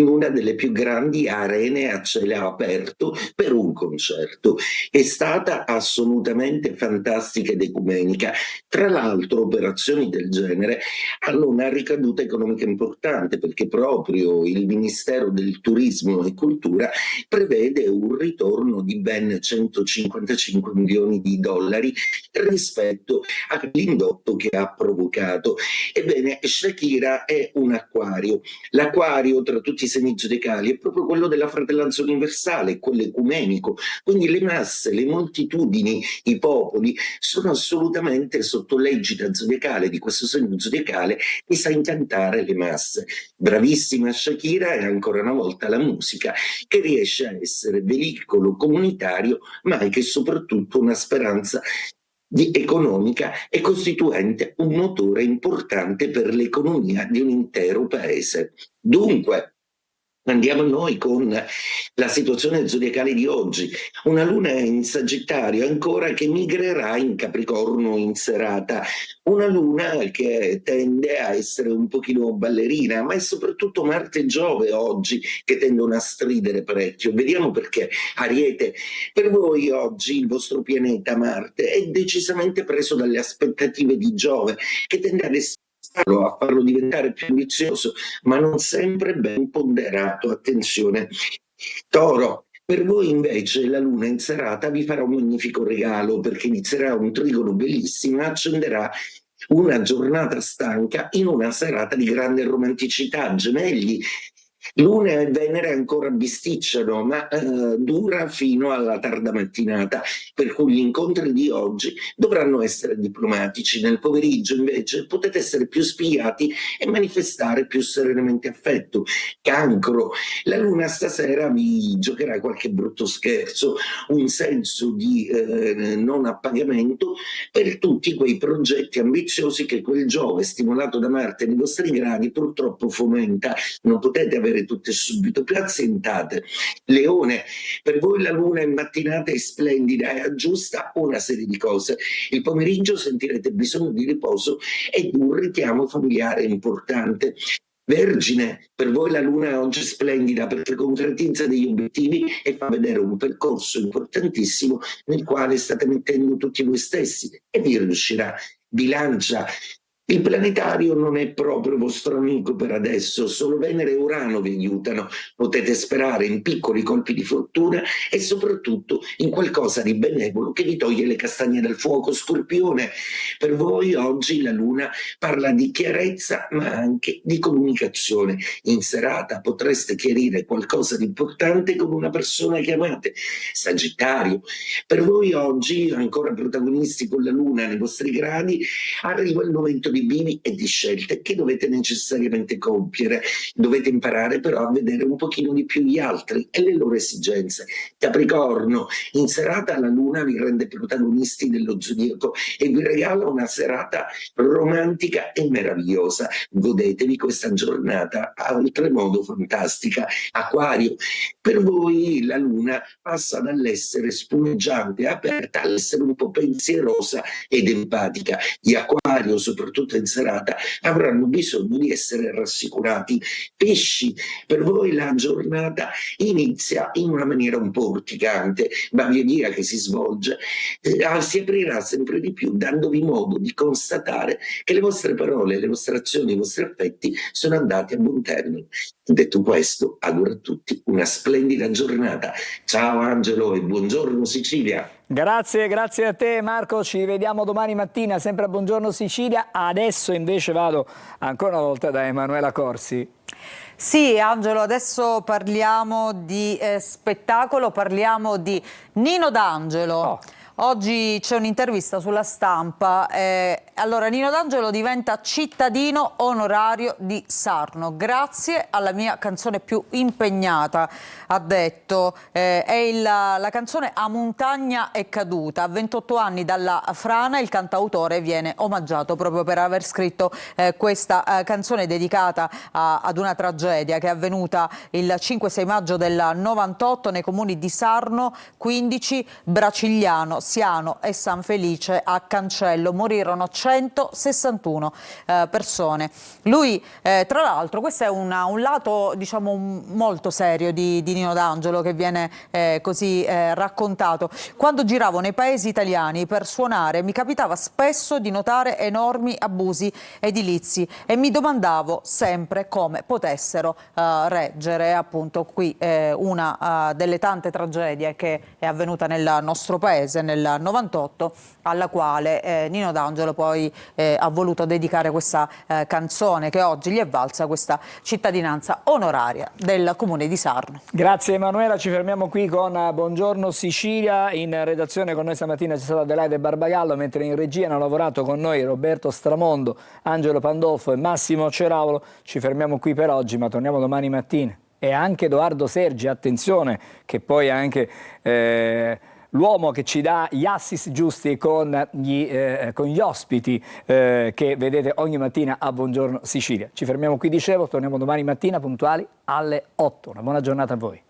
una delle più grandi arene a cielo aperto per un concerto. È stata assolutamente fantastica ed ecumenica. Tra l'altro, operazioni del genere hanno una ricaduta economica importante perché proprio il Ministero del Turismo e Cultura prevede un ritorno di ben 155 milioni di dollari rispetto all'indotto che ha provocato. Ebbene, Shakira è un acquario. L'acquario tra tutti i segni zodiacali è proprio quello della fratellanza universale, quello ecumenico. Quindi le masse, le moltitudini, i popoli sono assolutamente sotto l'egida zodiacale di questo segno zodiacale che sa incantare le masse. Bravissima Shakira, e ancora una volta la musica che riesce a essere veicolo comunitario, ma anche e soprattutto una speranza economica e costituente un motore importante per l'economia di un intero paese. Dunque, andiamo noi con la situazione zodiacale di oggi. Una luna in Sagittario ancora che migrerà in Capricorno in serata. Una luna che tende a essere un pochino ballerina, ma è soprattutto Marte e Giove oggi che tendono a stridere parecchio. Vediamo perché. Ariete, per voi oggi il vostro pianeta Marte è decisamente preso dalle aspettative di Giove, che tende a farlo diventare più ambizioso, ma non sempre ben ponderato. Attenzione. Toro, per voi invece la luna in serata vi farà un magnifico regalo perché inizierà un trigono bellissimo e accenderà una giornata stanca in una serata di grande romanticità. Gemelli, Luna e Venere ancora bisticciano, ma dura fino alla tarda mattinata, per cui gli incontri di oggi dovranno essere diplomatici. Nel pomeriggio invece potete essere più spigliati e manifestare più serenamente affetto. Cancro, la Luna stasera vi giocherà qualche brutto scherzo, un senso di non appagamento per tutti quei progetti ambiziosi che quel Giove, stimolato da Marte nei vostri gradi, purtroppo fomenta. Non potete avere tutte subito, più azzentate. Leone, per voi la luna in mattinata è splendida e aggiusta una serie di cose. Il pomeriggio sentirete bisogno di riposo e di un richiamo familiare importante. Vergine, per voi la luna è oggi splendida perché concretizza degli obiettivi e fa vedere un percorso importantissimo nel quale state mettendo tutti voi stessi e vi riuscirà. Bilancia, Il planetario non è proprio vostro amico per adesso, solo Venere e Urano vi aiutano. Potete sperare in piccoli colpi di fortuna e soprattutto in qualcosa di benevolo che vi toglie le castagne dal fuoco. Scorpione, per voi oggi la Luna parla di chiarezza ma anche di comunicazione. In serata potreste chiarire qualcosa di importante con una persona che amate. Sagittario, per voi oggi, ancora protagonisti con la Luna nei vostri gradi, arriva il momento di bini e di scelte che dovete necessariamente compiere. Dovete imparare però a vedere un pochino di più gli altri e le loro esigenze. Capricorno, in serata la Luna vi rende protagonisti dello zodiaco e vi regala una serata romantica e meravigliosa. Godetevi questa giornata oltremodo fantastica. Acquario, per voi la Luna passa dall'essere spumeggiante e aperta all'essere un po' pensierosa ed empatica. Gli Acquario, soprattutto in serata, avranno bisogno di essere rassicurati. Pesci, per voi la giornata inizia in una maniera un po' urticante, ma via via che si svolge si aprirà sempre di più, dandovi modo di constatare che le vostre parole, le vostre azioni, i vostri affetti sono andati a buon termine. Detto questo, auguro a tutti una splendida giornata. Ciao Angelo e buongiorno Sicilia. Grazie, grazie a te Marco, ci vediamo domani mattina, sempre a Buongiorno Sicilia. Adesso invece vado ancora una volta da Emanuela Corsi. Sì, Angelo, adesso parliamo di spettacolo, parliamo di Nino D'Angelo. Oh. Oggi c'è un'intervista sulla Stampa. Allora, Nino D'Angelo diventa cittadino onorario di Sarno. Grazie alla mia canzone più impegnata, ha detto. È la canzone A montagna è caduta. A 28 anni dalla frana il cantautore viene omaggiato proprio per aver scritto questa canzone dedicata ad una tragedia che è avvenuta il 5-6 maggio del 98 nei comuni di Sarno, 15, Bracigliano, Siano e San Felice a Cancello. Morirono 161 persone. Lui, tra l'altro, questo è un lato, diciamo, molto serio di Nino D'Angelo che viene così raccontato. Quando giravo nei paesi italiani per suonare mi capitava spesso di notare enormi abusi edilizi e mi domandavo sempre come potessero reggere. Appunto qui una delle tante tragedie che è avvenuta nel nostro paese nel 98, alla quale Nino D'Angelo poi ha voluto dedicare questa canzone che oggi gli è valsa questa cittadinanza onoraria del comune di Sarno. Grazie Emanuela, ci fermiamo qui con Buongiorno Sicilia. In redazione con noi stamattina c'è stata Adelaide Barbagallo, mentre in regia hanno lavorato con noi Roberto Stramondo, Angelo Pandolfo e Massimo Ceravolo. Ci fermiamo qui per oggi, ma torniamo domani mattina. E anche Edoardo Sergi, attenzione, che poi è anche l'uomo che ci dà gli assist giusti con gli ospiti che vedete ogni mattina a Buongiorno Sicilia. Ci fermiamo qui, dicevo, torniamo domani mattina puntuali alle 8. Una buona giornata a voi.